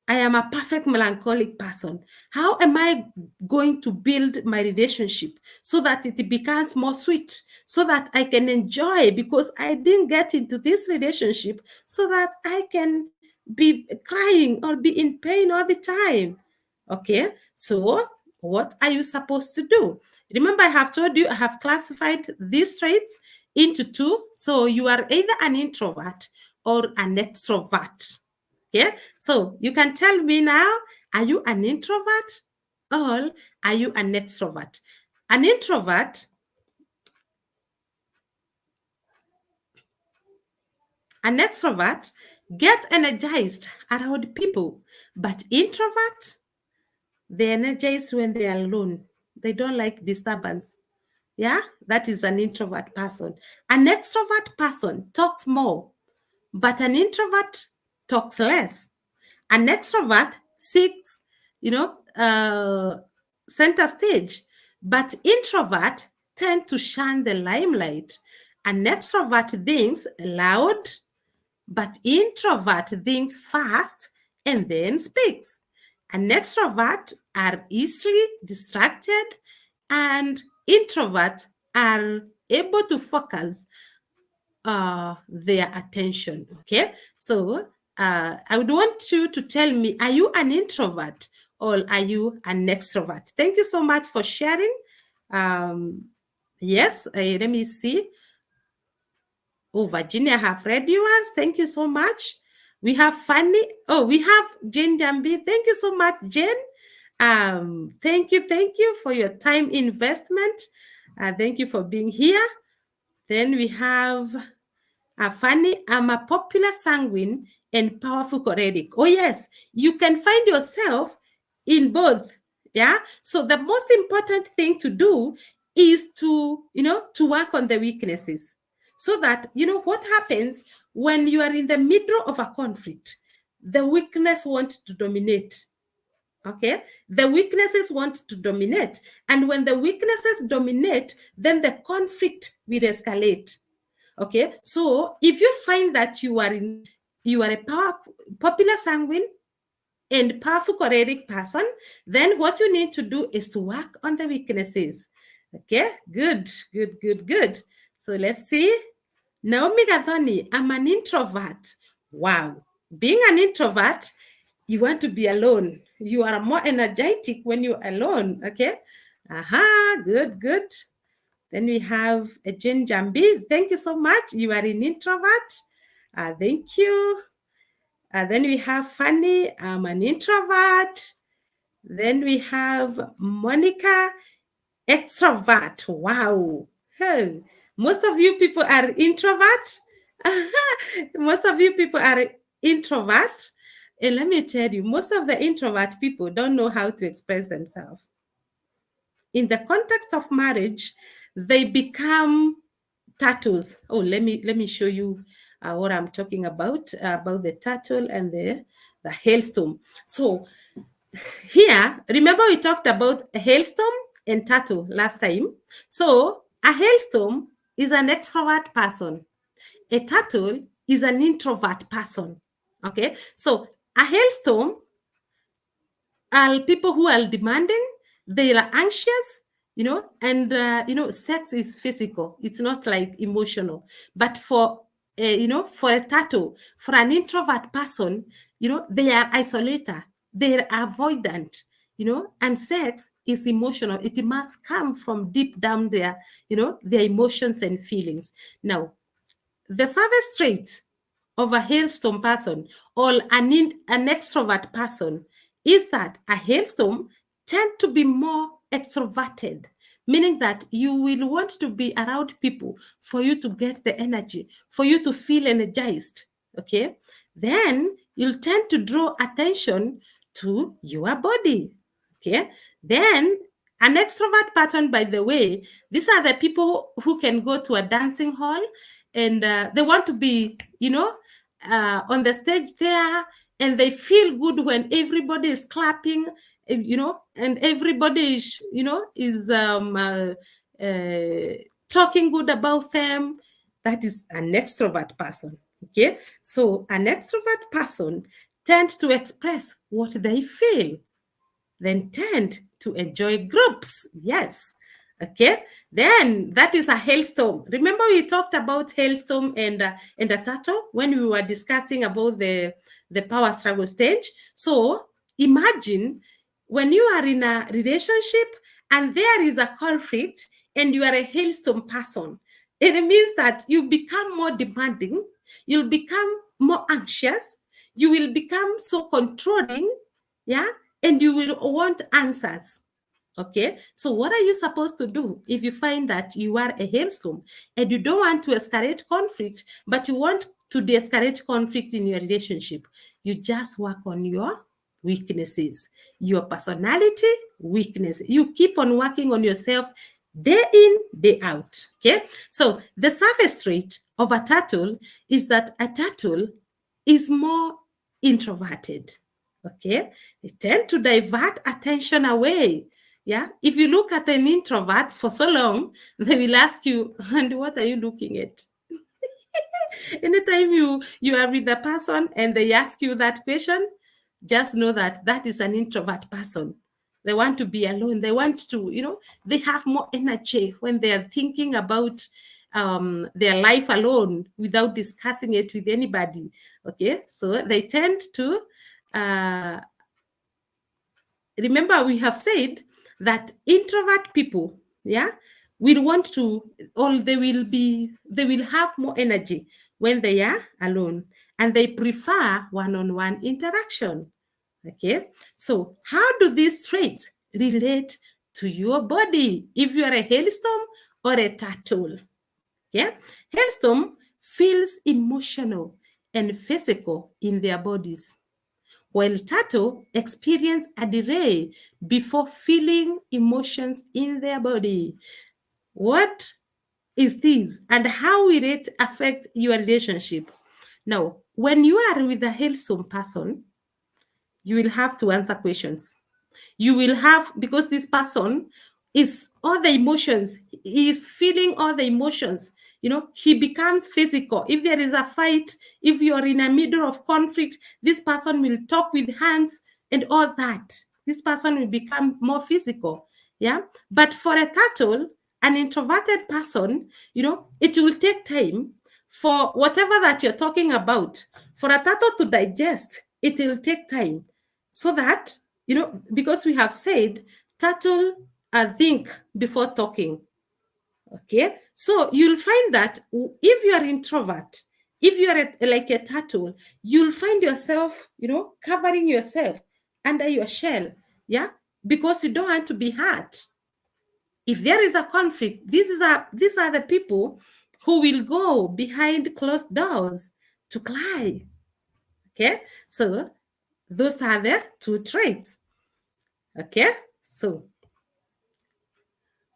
I am a perfect melancholic person. How am I going to build my relationship so that it becomes more sweet, so that I can enjoy, because I didn't get into this relationship so that I can be crying or be in pain all the time. Okay, so what are you supposed to do? Remember, I have told you I have classified these traits into two. So you are either an introvert or an extrovert. Yeah. So you can tell me now, are you an introvert or are you an extrovert? An introvert, an extrovert get energized around people, but introvert, they energize when they are alone. They don't like disturbance. Yeah, that is an introvert person. An extrovert person talks more, but an introvert talks less. An extrovert seeks, center stage, but introvert tend to shun the limelight. An extrovert thinks loud, but introvert thinks fast and then speaks. An extrovert are easily distracted, and introverts are able to focus their attention. Okay, so I would want you to tell me, are you an introvert or are you an extrovert? Thank you so much for sharing. Yes, let me see. Oh, Virginia, I have read yours. Thank you so much. We have Fanny. Oh, we have Jane Jambi. Thank you so much, Jane. Thank you for your time investment. Thank you for being here. Then we have Fanny. I'm a popular sanguine and powerful choleric. Oh, yes, you can find yourself in both. Yeah. So the most important thing to do is to work on the weaknesses, so that what happens when you are in the middle of a conflict, the weakness wants to dominate. Okay, the weaknesses want to dominate, and when the weaknesses dominate, then the conflict will escalate. Okay, so if you find that you are a popular sanguine and powerful choleric person, then what you need to do is to work on the weaknesses. Okay, good. So let's see. Naomi Gathoni, I'm an introvert. Wow. Being an introvert, you want to be alone. You are more energetic when you're alone. Okay. Aha, good. Then we have Jane Jambi. Thank you so much. You are an introvert. Thank you. Then we have Fanny. I'm an introvert. Then we have Monica, extrovert. Wow. Hey, most of you people are introverts. Most of you people are introverts. And let me tell you, most of the introvert people don't know how to express themselves. In the context of marriage, they become turtles. Oh, let me show you what I'm talking about the turtle and the hailstorm. So here, remember we talked about a hailstorm and turtle last time. So a hailstorm is an extrovert person. A turtle is an introvert person. Okay, so a hailstorm are people who are demanding, they are anxious, and sex is physical. It's not like emotional. But for a turtle, for an introvert person, they are isolated, they are avoidant, and sex is emotional. It must come from deep down their emotions and feelings. Now, the surface trait of a hailstorm person or an extrovert person is that a hailstorm tend to be more extroverted, meaning that you will want to be around people for you to get the energy, for you to feel energized. Okay, then you'll tend to draw attention to your body. Okay, then an extrovert pattern, by the way, these are the people who can go to a dancing hall and they want to be, on the stage there, and they feel good when everybody is clapping, and everybody is talking good about them. That is an extrovert person. Okay, so an extrovert person tends to express what they feel, then tend to enjoy groups. Yes. Okay. Then that is a hailstorm. Remember we talked about hailstorm and a turtle when we were discussing about the power struggle stage. So imagine when you are in a relationship and there is a conflict and you are a hailstorm person. It means that you become more demanding, you'll become more anxious, you will become so controlling, yeah, and you will want answers. Okay, so what are you supposed to do if you find that you are a hailstorm and you don't want to escalate conflict, but you want to de-escalate conflict in your relationship? You just work on your weaknesses, your personality weakness. You keep on working on yourself day in, day out. Okay, so the surface trait of a turtle is that a turtle is more introverted. Okay, they tend to divert attention away. Yeah, if you look at an introvert for so long, they will ask you, and what are you looking at? Anytime you are with a person and they ask you that question, just know that that is an introvert person. They want to be alone. They want to, they have more energy when they are thinking about their life alone without discussing it with anybody. Okay, so they tend to remember we have said that introvert people, yeah, will want to, or they will have more energy when they are alone, and they prefer one-on-one interaction. Okay, so how do these traits relate to your body if you are a hailstorm or a turtle? Yeah, hailstorm feels emotional and physical in their bodies, while turtle experience a delay before feeling emotions in their body. What is this and how will it affect your relationship? Now, when you are with a hailstorm person, you will have to answer questions. You will have, because this person is all the emotions, he is feeling all the emotions, he becomes physical. If there is a fight, if you're in the middle of conflict, this person will talk with hands and all that. This person will become more physical. Yeah, but for a turtle, an introverted person, it will take time for whatever that you're talking about, for a turtle to digest. It will take time, so that, because we have said turtle think before talking. Okay, so you'll find that if you are introvert, if you are like a turtle, you'll find yourself, covering yourself under your shell. Yeah, because you don't want to be hurt. If there is a conflict, these are the people who will go behind closed doors to cry. Okay, so those are the two traits. Okay, so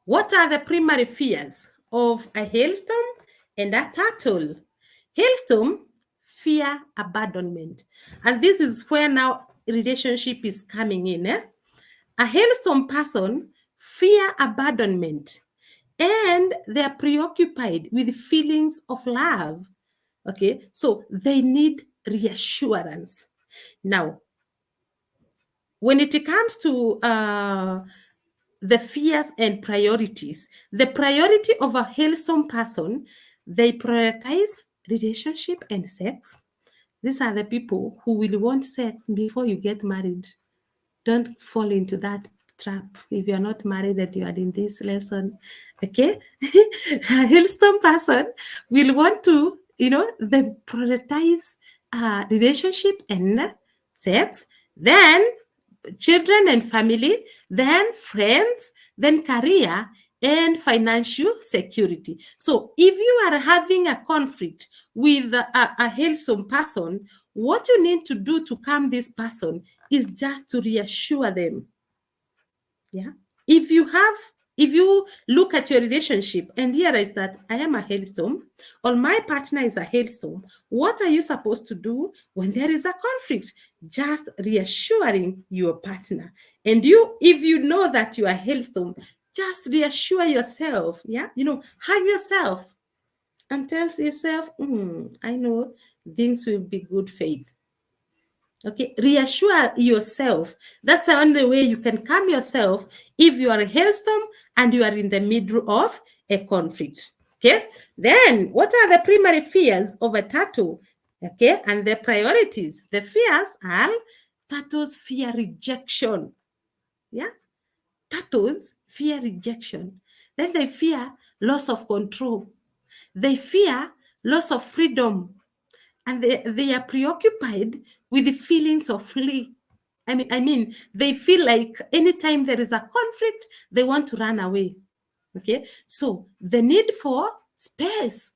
what are the primary fears of a hailstorm and a turtle? Hailstorm fear abandonment, and this is where now relationship is coming in. A hailstorm person fear abandonment, and they are preoccupied with feelings of love. Okay, so they need reassurance. Now, when it comes to the fears and priorities, the priority of a wholesome person, they prioritize relationship and sex. These are the people who will want sex before you get married. Don't fall into that trap if you're not married and you are in this lesson. Okay? A wholesome person will want to, they prioritize relationship and sex, then children and family, then friends, then career, and financial security. So if you are having a conflict with a wholesome person, what you need to do to calm this person is just to reassure them. Yeah. If you look at your relationship and realize that I am a hailstorm or my partner is a hailstorm, what are you supposed to do when there is a conflict? Just reassuring your partner. And if you know that you are hailstorm, just reassure yourself. Yeah. Hug yourself and tell yourself, I know things will be good, Faith. Okay, reassure yourself. That's the only way you can calm yourself if you are a hailstorm and you are in the middle of a conflict. Okay, then what are the primary fears of a turtle? Okay, and the priorities. The fears are turtles fear rejection. Yeah, turtles fear rejection. Then they fear loss of control. They fear loss of freedom, and they are preoccupied with the feelings of flee. I mean, they feel like anytime there is a conflict, they want to run away. Okay, so the need for space.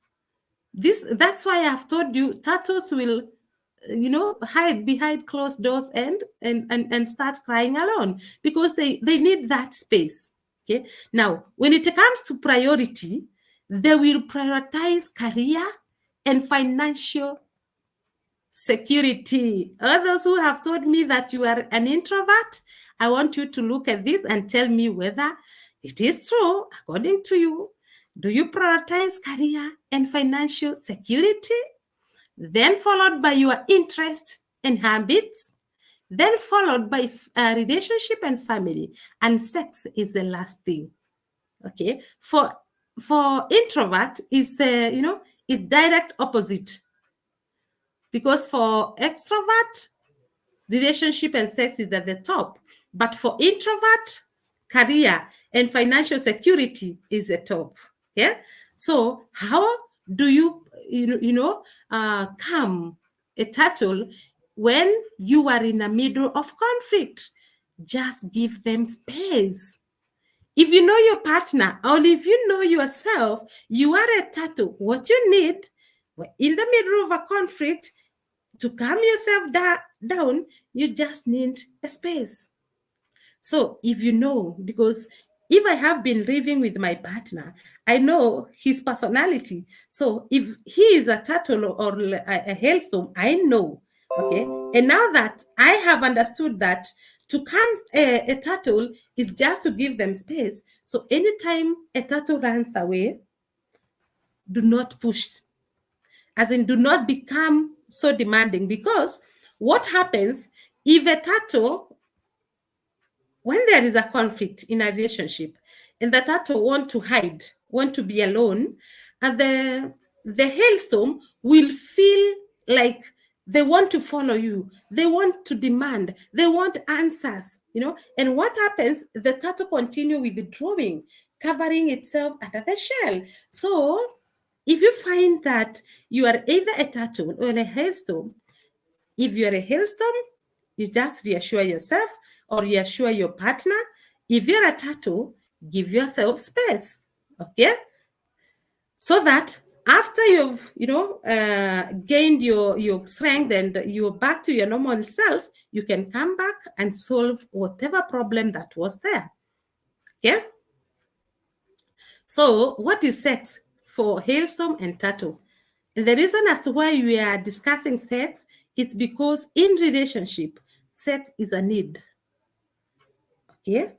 That's why I've told you turtles will, hide behind closed doors and start crying alone because they need that space. Okay, now when it comes to priority, they will prioritize career and financial security. All those who have told me that you are an introvert, I want you to look at this and tell me whether it is true according to you. Do you prioritize career and financial security? Then followed by your interest and habits, then followed by relationship and family, and sex is the last thing. Okay, for introvert is is direct opposite, because for extrovert, relationship and sex is at the top, but for introvert, career and financial security is the top. Yeah. So how do you calm a turtle when you are in the middle of conflict? Just give them space. If you know your partner, or if you know yourself, you are a turtle. What you need in the middle of a conflict, to calm yourself down, you just need a space. So if you know, because if I have been living with my partner, I know his personality. So if he is a turtle or a hailstorm, I know. Okay. And now that I have understood that to calm a turtle is just to give them space. So anytime a turtle runs away, do not push, as in do not become so demanding, because what happens if a turtle, when there is a conflict in a relationship and the turtle want to hide, want to be alone, and the hailstorm will feel like they want to follow you, they want to demand, they want answers, and what happens, the turtle continue withdrawing, covering itself under the shell. So if you find that you are either a turtle or a hailstorm, if you're a hailstorm, you just reassure yourself or reassure your partner. If you're a turtle, give yourself space, okay? So that after you've, gained your strength and you're back to your normal self, you can come back and solve whatever problem that was there, okay? So what is sex for hailstorm and turtle? And the reason as to why we are discussing sex, it's because in relationship, sex is a need. Okay?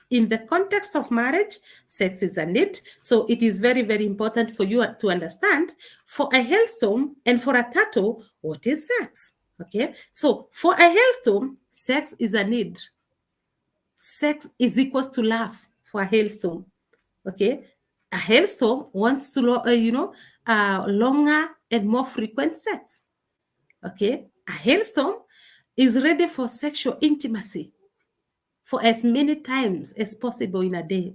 in the context of marriage, sex is a need. So it is very, very important for you to understand for a hailstorm and for a turtle, what is sex? Okay. So for a hailstorm, sex is a need. Sex is equals to love for a hailstorm. Okay. A hailstorm wants to, longer and more frequent sex. Okay. A hailstorm is ready for sexual intimacy for as many times as possible in a day.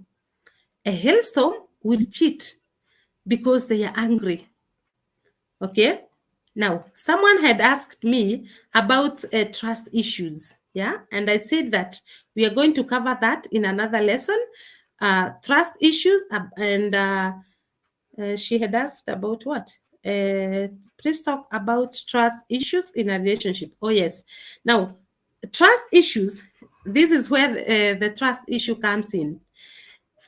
A hailstorm will cheat because they are angry. Okay. Now, someone had asked me about trust issues. Yeah. And I said that we are going to cover that in another lesson. Trust issues. And she had asked about what? Please talk about trust issues in a relationship. Oh, yes. Now, trust issues, this is where the trust issue comes in.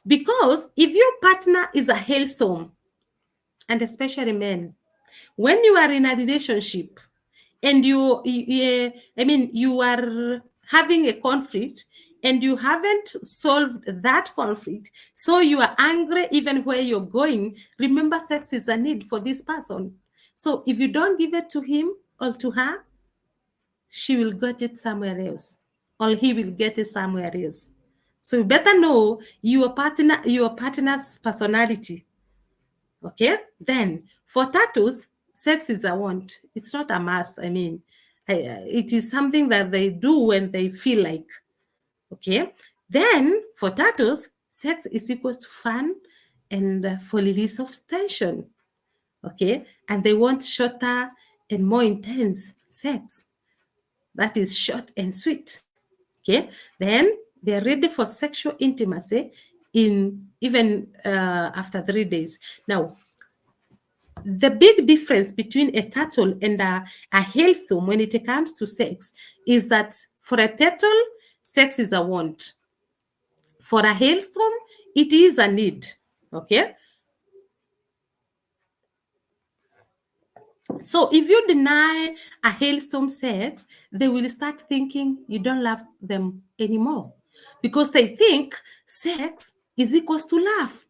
Because if your partner is a hailstorm, and especially men, when you are in a relationship and you are having a conflict and you haven't solved that conflict, so you are angry even where you're going, remember, sex is a need for this person. So if you don't give it to him or to her, she will get it somewhere else, or he will get it somewhere else. So you better know your partner's personality. Okay. Then for tattoos, sex is a want. It's not a must. I mean, it is something that they do when they feel like. Okay. Then for tattoos, sex is equals to fun and for release of tension. Okay. And they want shorter and more intense sex. That is short and sweet. Okay. Then they're ready for sexual intimacy in even after 3 days. Now, the big difference between a turtle and a hailstorm when it comes to sex is that for a turtle, sex is a want. For a hailstorm, it is a need. Okay. So if you deny a hailstorm sex, they will start thinking you don't love them anymore because they think sex is equals to love.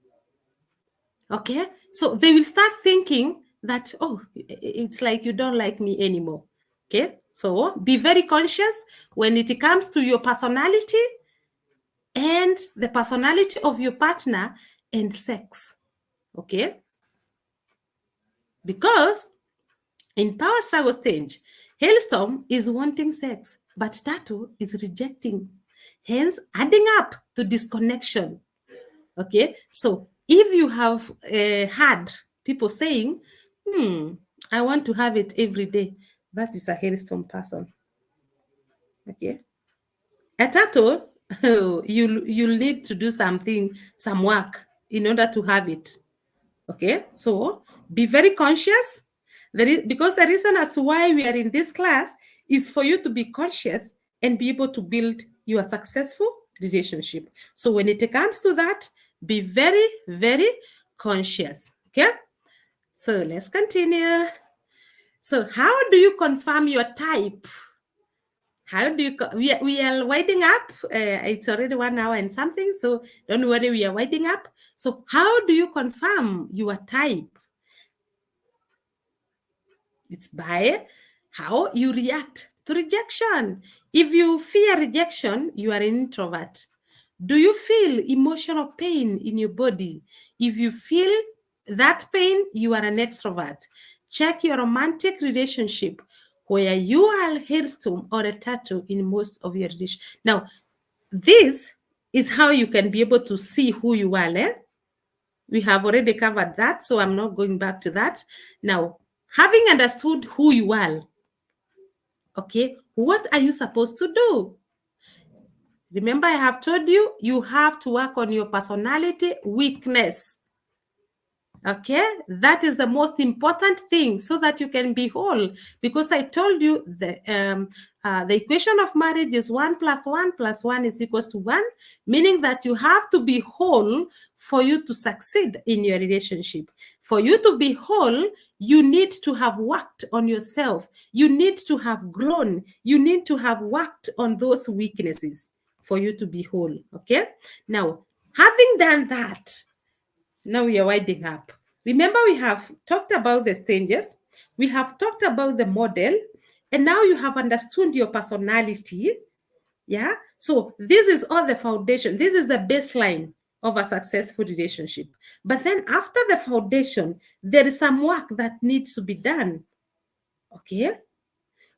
Okay. So they will start thinking that, oh, it's like you don't like me anymore. Okay. So be very conscious when it comes to your personality and the personality of your partner and sex. Okay. Because in power struggle stage, hailstorm is wanting sex, but tattoo is rejecting, hence adding up to disconnection. Okay. So if you have had people saying, I want to have it every day, that is a hailstorm person. Okay. A tattoo, you'll need to do something, some work in order to have it. Okay. So be very conscious. Because the reason as to why we are in this class is for you to be conscious and be able to build your successful relationship. So when it comes to that, be very, very conscious. Okay. So let's continue. So how do you confirm your type? How do you, we are winding up. It's already 1 hour and something. So don't worry, we are winding up. So how do you confirm your type? It's by how you react to rejection. If you fear rejection, you are an introvert. Do you feel emotional pain in your body? If you feel that pain, you are an extrovert. Check your romantic relationship where you are a hailstorm or a tattoo in most of your relationships. Now, this is how you can be able to see who you are. We have already covered that, so I'm not going back to that. Now, having understood who you are, okay, what are you supposed to do? Remember, I have told you, you have to work on your personality weakness. Okay, that is the most important thing so that you can be whole. Because I told you the equation of marriage is 1 + 1 + 1 is equals to 1, meaning that you have to be whole for you to succeed in your relationship. For you to be whole, you need to have worked on yourself. You need to have grown. You need to have worked on those weaknesses for you to be whole. Okay. Now, having done that, now we are winding up. Remember, we have talked about the stages, we have talked about the model, and now you have understood your personality. Yeah. So this is all the foundation. This is the baseline of a successful relationship. But then after the foundation, there is some work that needs to be done. Okay.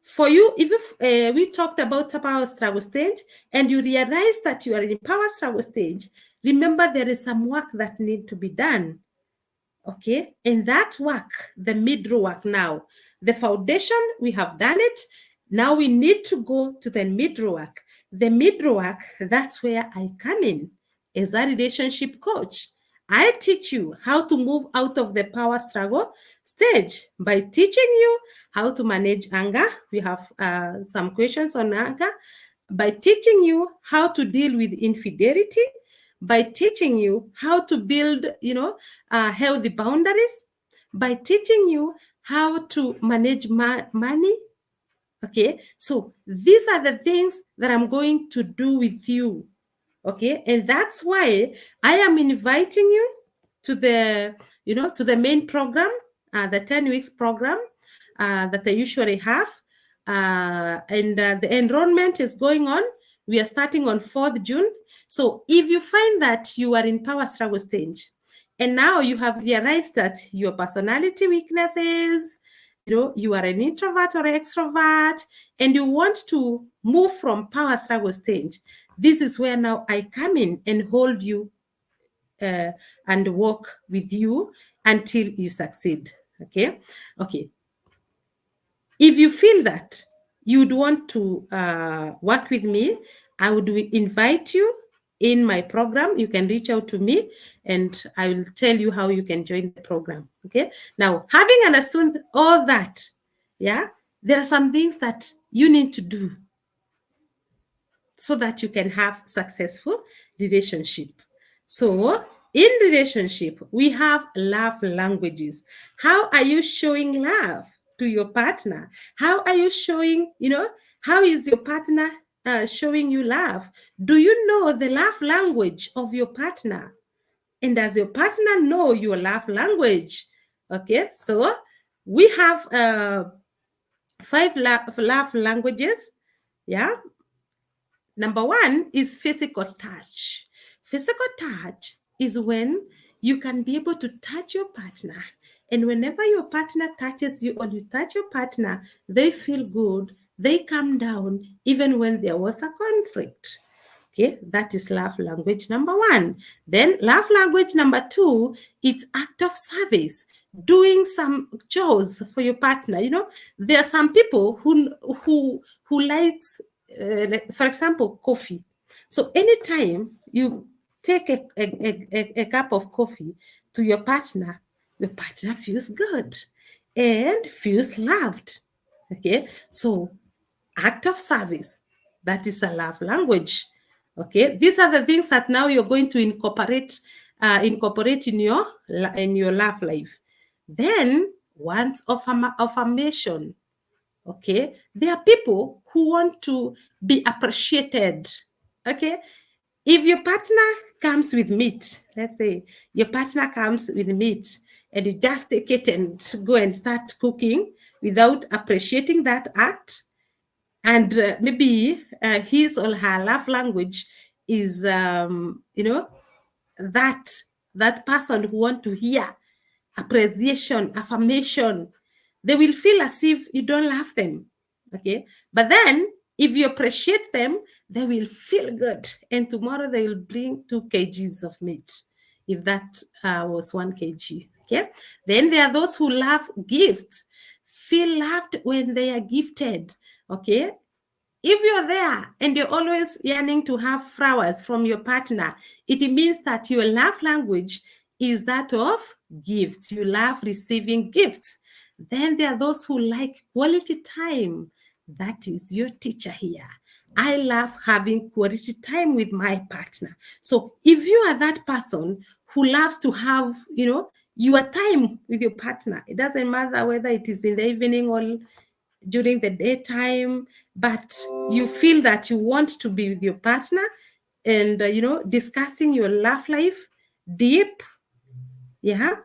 For you, if we talked about power struggle stage and you realize that you are in power struggle stage, remember there is some work that need to be done. Okay, and that work, the middle work now, the foundation, we have done it. Now we need to go to the middle work. The middle work, that's where I come in as a relationship coach. I teach you how to move out of the power struggle stage by teaching you how to manage anger. We have some questions on anger. By teaching you how to deal with infidelity, by teaching you how to build, healthy boundaries, by teaching you how to manage money. Okay, so these are the things that I'm going to do with you. Okay, and that's why I am inviting you to the main program, the 10 weeks program that I usually have. And the enrollment is going on. We are starting on 4th June. So if you find that you are in power struggle stage, and now you have realized that your personality weaknesses, you are an introvert or extrovert, and you want to move from power struggle stage, this is where now I come in and hold you and walk with you until you succeed. Okay. If you feel that you'd want to work with me, I would invite you in my program. You can reach out to me and I will tell you how you can join the program. Okay. Now, having understood all that, yeah, there are some things that you need to do so that you can have successful relationship. So in relationship, we have love languages. How are you showing love to your partner? How are you showing, how is your partner showing you love? Do you know the love language of your partner? And does your partner know your love language? Okay, so we have 5 love languages. Yeah. Number 1 is physical touch. Physical touch is when you can be able to touch your partner. And whenever your partner touches you or you touch your partner, they feel good. They calm down even when there was a conflict. Okay, that is love language number 1. Then love language number 2, it's act of service, doing some chores for your partner. There are some people who likes, for example, coffee. So anytime you take a cup of coffee to your partner feels good and feels loved. Okay, so act of service, that is a love language. Okay, these are the things that now you're going to incorporate in your love life. Then words of affirmation. Okay, there are people who want to be appreciated. Okay, if your partner comes with meat, let's say your partner comes with meat and you just take it and go and start cooking without appreciating that act, and maybe his or her love language is that person who want to hear appreciation, affirmation, they will feel as if you don't love them. Okay, but then if you appreciate them, they will feel good, and tomorrow they will bring 2 kgs of meat if that was 1 kg. Okay, then there are those who love gifts, feel loved when they are gifted. Okay, if you're there and you're always yearning to have flowers from your partner, it means that your love language is that of gifts. You love receiving gifts. Then there are those who like quality time. That is your teacher here. I love having quality time with my partner. So if you are that person who loves to have, your time with your partner, it doesn't matter whether it is in the evening or during the daytime, but you feel that you want to be with your partner and, discussing your love life deep. Yeah,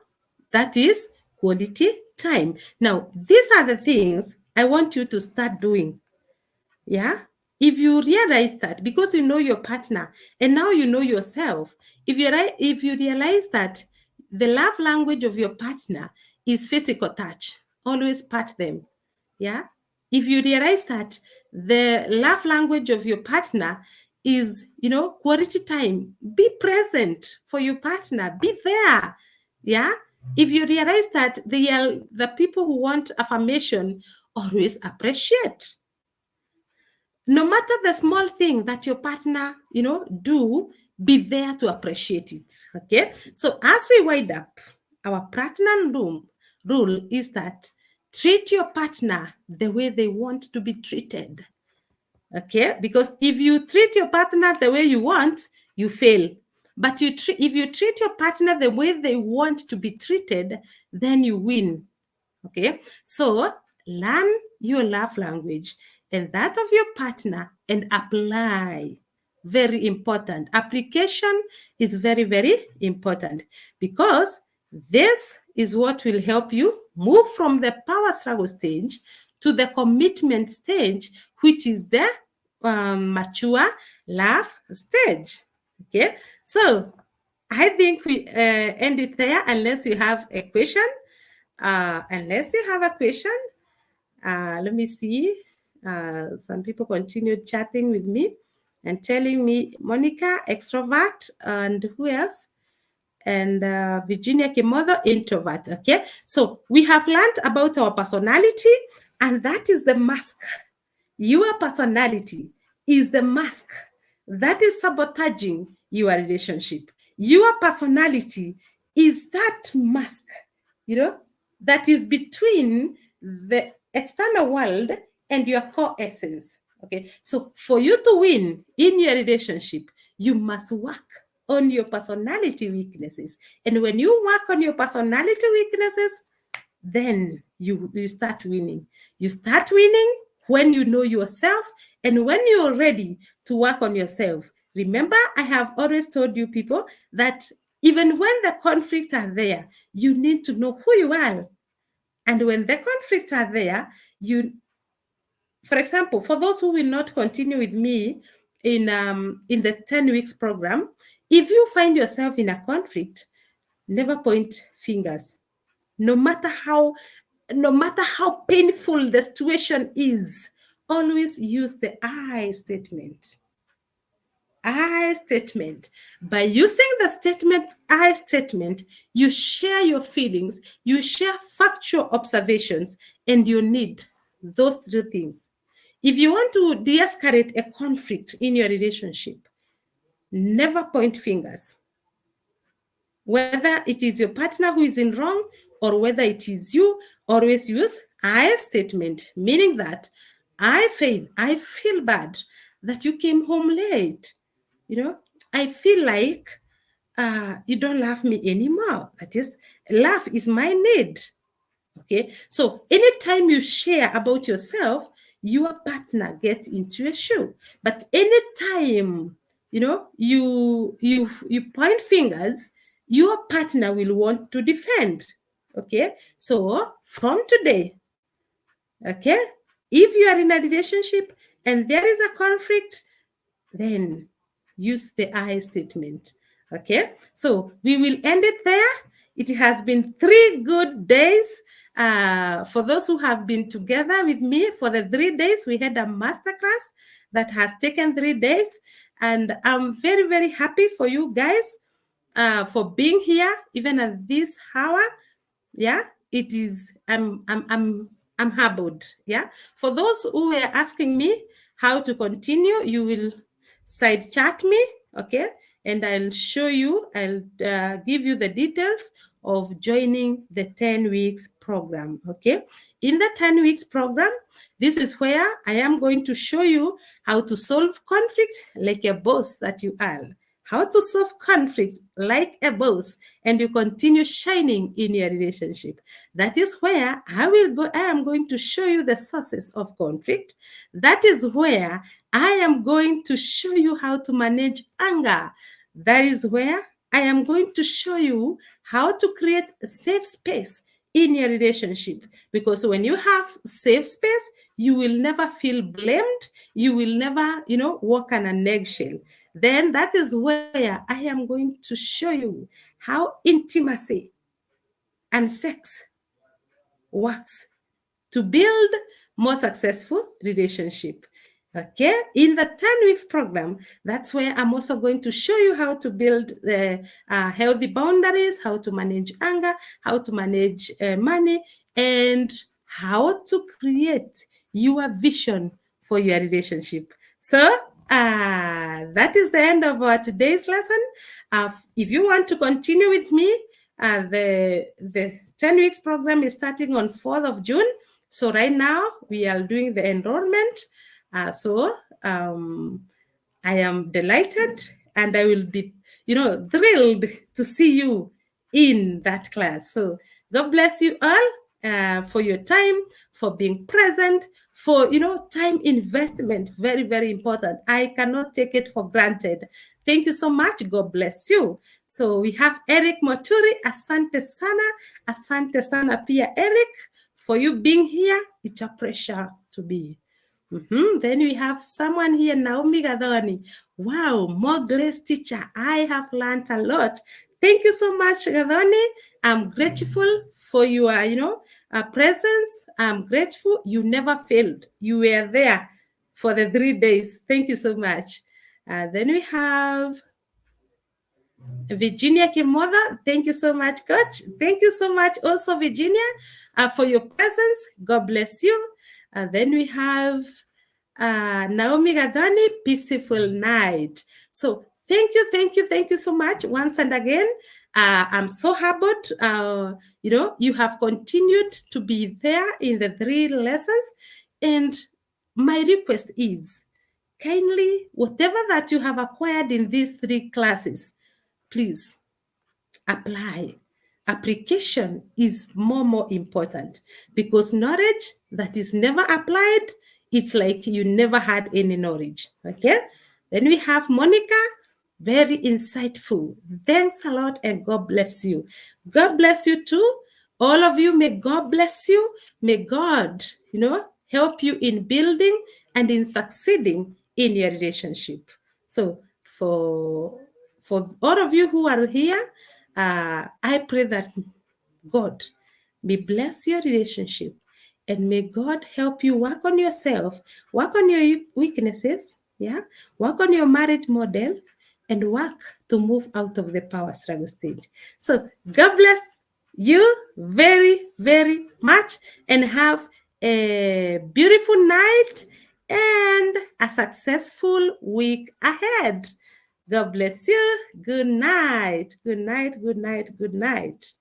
that is quality time. Now, these are the things I want you to start doing. Yeah. If you realize that, because you know your partner and now you know yourself, if you realize that the love language of your partner is physical touch, always pat them. Yeah. If you realize that the love language of your partner is, quality time, be present for your partner, be there. Yeah. If you realize that they are the people who want affirmation, always appreciate. No matter the small thing that your partner, do, be there to appreciate it. Okay. So as we wind up, our platinum rule is that treat your partner the way they want to be treated. Okay. Because if you treat your partner the way you want, you fail. But if you treat your partner the way they want to be treated, then you win. Okay. So learn your love language and that of your partner and apply. Very important. Application is very, very important because this is what will help you move from the power struggle stage to the commitment stage, which is the mature love stage. Okay. So I think we end it there unless you have a question. Unless you have a question, let me see. Some people continued chatting with me and telling me, Monica, extrovert, and who else? And Virginia Kimodo, introvert. Okay, so we have learned about our personality, and that is the mask. Your personality is the mask that is sabotaging your relationship. Your personality is that mask, that is between the external world and your core essence. Okay, so for you to win in your relationship, you must work on your personality weaknesses. And when you work on your personality weaknesses, then you start winning. You start winning when you know yourself and when you're ready to work on yourself. Remember, I have always told you people that even when the conflicts are there, you need to know who you are. And when the conflicts are there, for example, for those who will not continue with me in the 10 weeks program, if you find yourself in a conflict, never point fingers. No matter how painful the situation is, always use the I statement. I statement. By using the I statement, you share your feelings, you share factual observations, and you need those three things. If you want to de-escalate a conflict in your relationship, never point fingers. Whether it is your partner who is in wrong or whether it is you, always use I statement, meaning that I feel bad that you came home late. I feel like you don't love me anymore. That is, love is my need. Okay, so anytime you share about yourself, your partner gets into your shoe. But anytime you point fingers, your partner will want to defend. Okay, so from today, okay, if you are in a relationship and there is a conflict, then use the I statement. Okay, so we will end it there. It has been 3 good days. For those who have been together with me for the 3 days, we had a masterclass that has taken 3 days. And I'm very, very happy for you guys for being here, even at this hour. Yeah, it is, I'm humbled. Yeah, for those who were asking me how to continue, you will side chat me, okay, and I'll show you, I'll give you the details of joining the 10 weeks program. Okay, in the 10 weeks program, this is where I am going to show you how to solve conflict like a boss that you are, how to solve conflict like a boss, and you continue shining in your relationship. That is where I am going to show you the sources of conflict. That is where I am going to show you how to manage anger. That is where I am going to show you how to create a safe space in your relationship. Because when you have safe space, you will never feel blamed. You will never, walk on an eggshell. Then that is where I am going to show you how intimacy and sex works to build more successful relationship. Okay, in the 10 weeks program, that's where I'm also going to show you how to build healthy boundaries, how to manage anger, how to manage money, and how to create your vision for your relationship. So that is the end of our today's lesson. If you want to continue with me, the 10 weeks program is starting on 4th of June. So right now we are doing the enrollment. I am delighted, and I will be, thrilled to see you in that class. So God bless you all for your time, for being present, for, time investment. Very, very important. I cannot take it for granted. Thank you so much. God bless you. So we have Eric Moturi. Asante sana pia, Eric, for you being here. It's a pleasure to be. Then we have someone here, Naomi Gadoni. Wow, more Glaze teacher. I have learned a lot. Thank you so much, Gadoni. I'm grateful for your, presence. I'm grateful. You never failed. You were there for the 3 days. Thank you so much. Then we have Virginia Kimoda. Thank you so much, Coach. Thank you so much also, Virginia, for your presence. God bless you. Then we have Naomi Gadani, peaceful night. So thank you so much once and again. I'm so humbled. You have continued to be there in the 3 lessons. And my request is, kindly, whatever that you have acquired in these 3 classes, please apply. Application is more important, because knowledge that is never applied, it's like you never had any knowledge. Okay. Then we have Monica, very insightful. Thanks a lot, and God bless you. God bless you too. All of you, may God bless you. May God, help you in building and in succeeding in your relationship. So for all of you who are here, I pray that God may bless your relationship, and may God help you work on yourself, work on your weaknesses, work on your marriage model, and work to move out of the power struggle stage. So God bless you very, very much, and have a beautiful night and a successful week ahead. God bless you. Good night. Good night. Good night. Good night.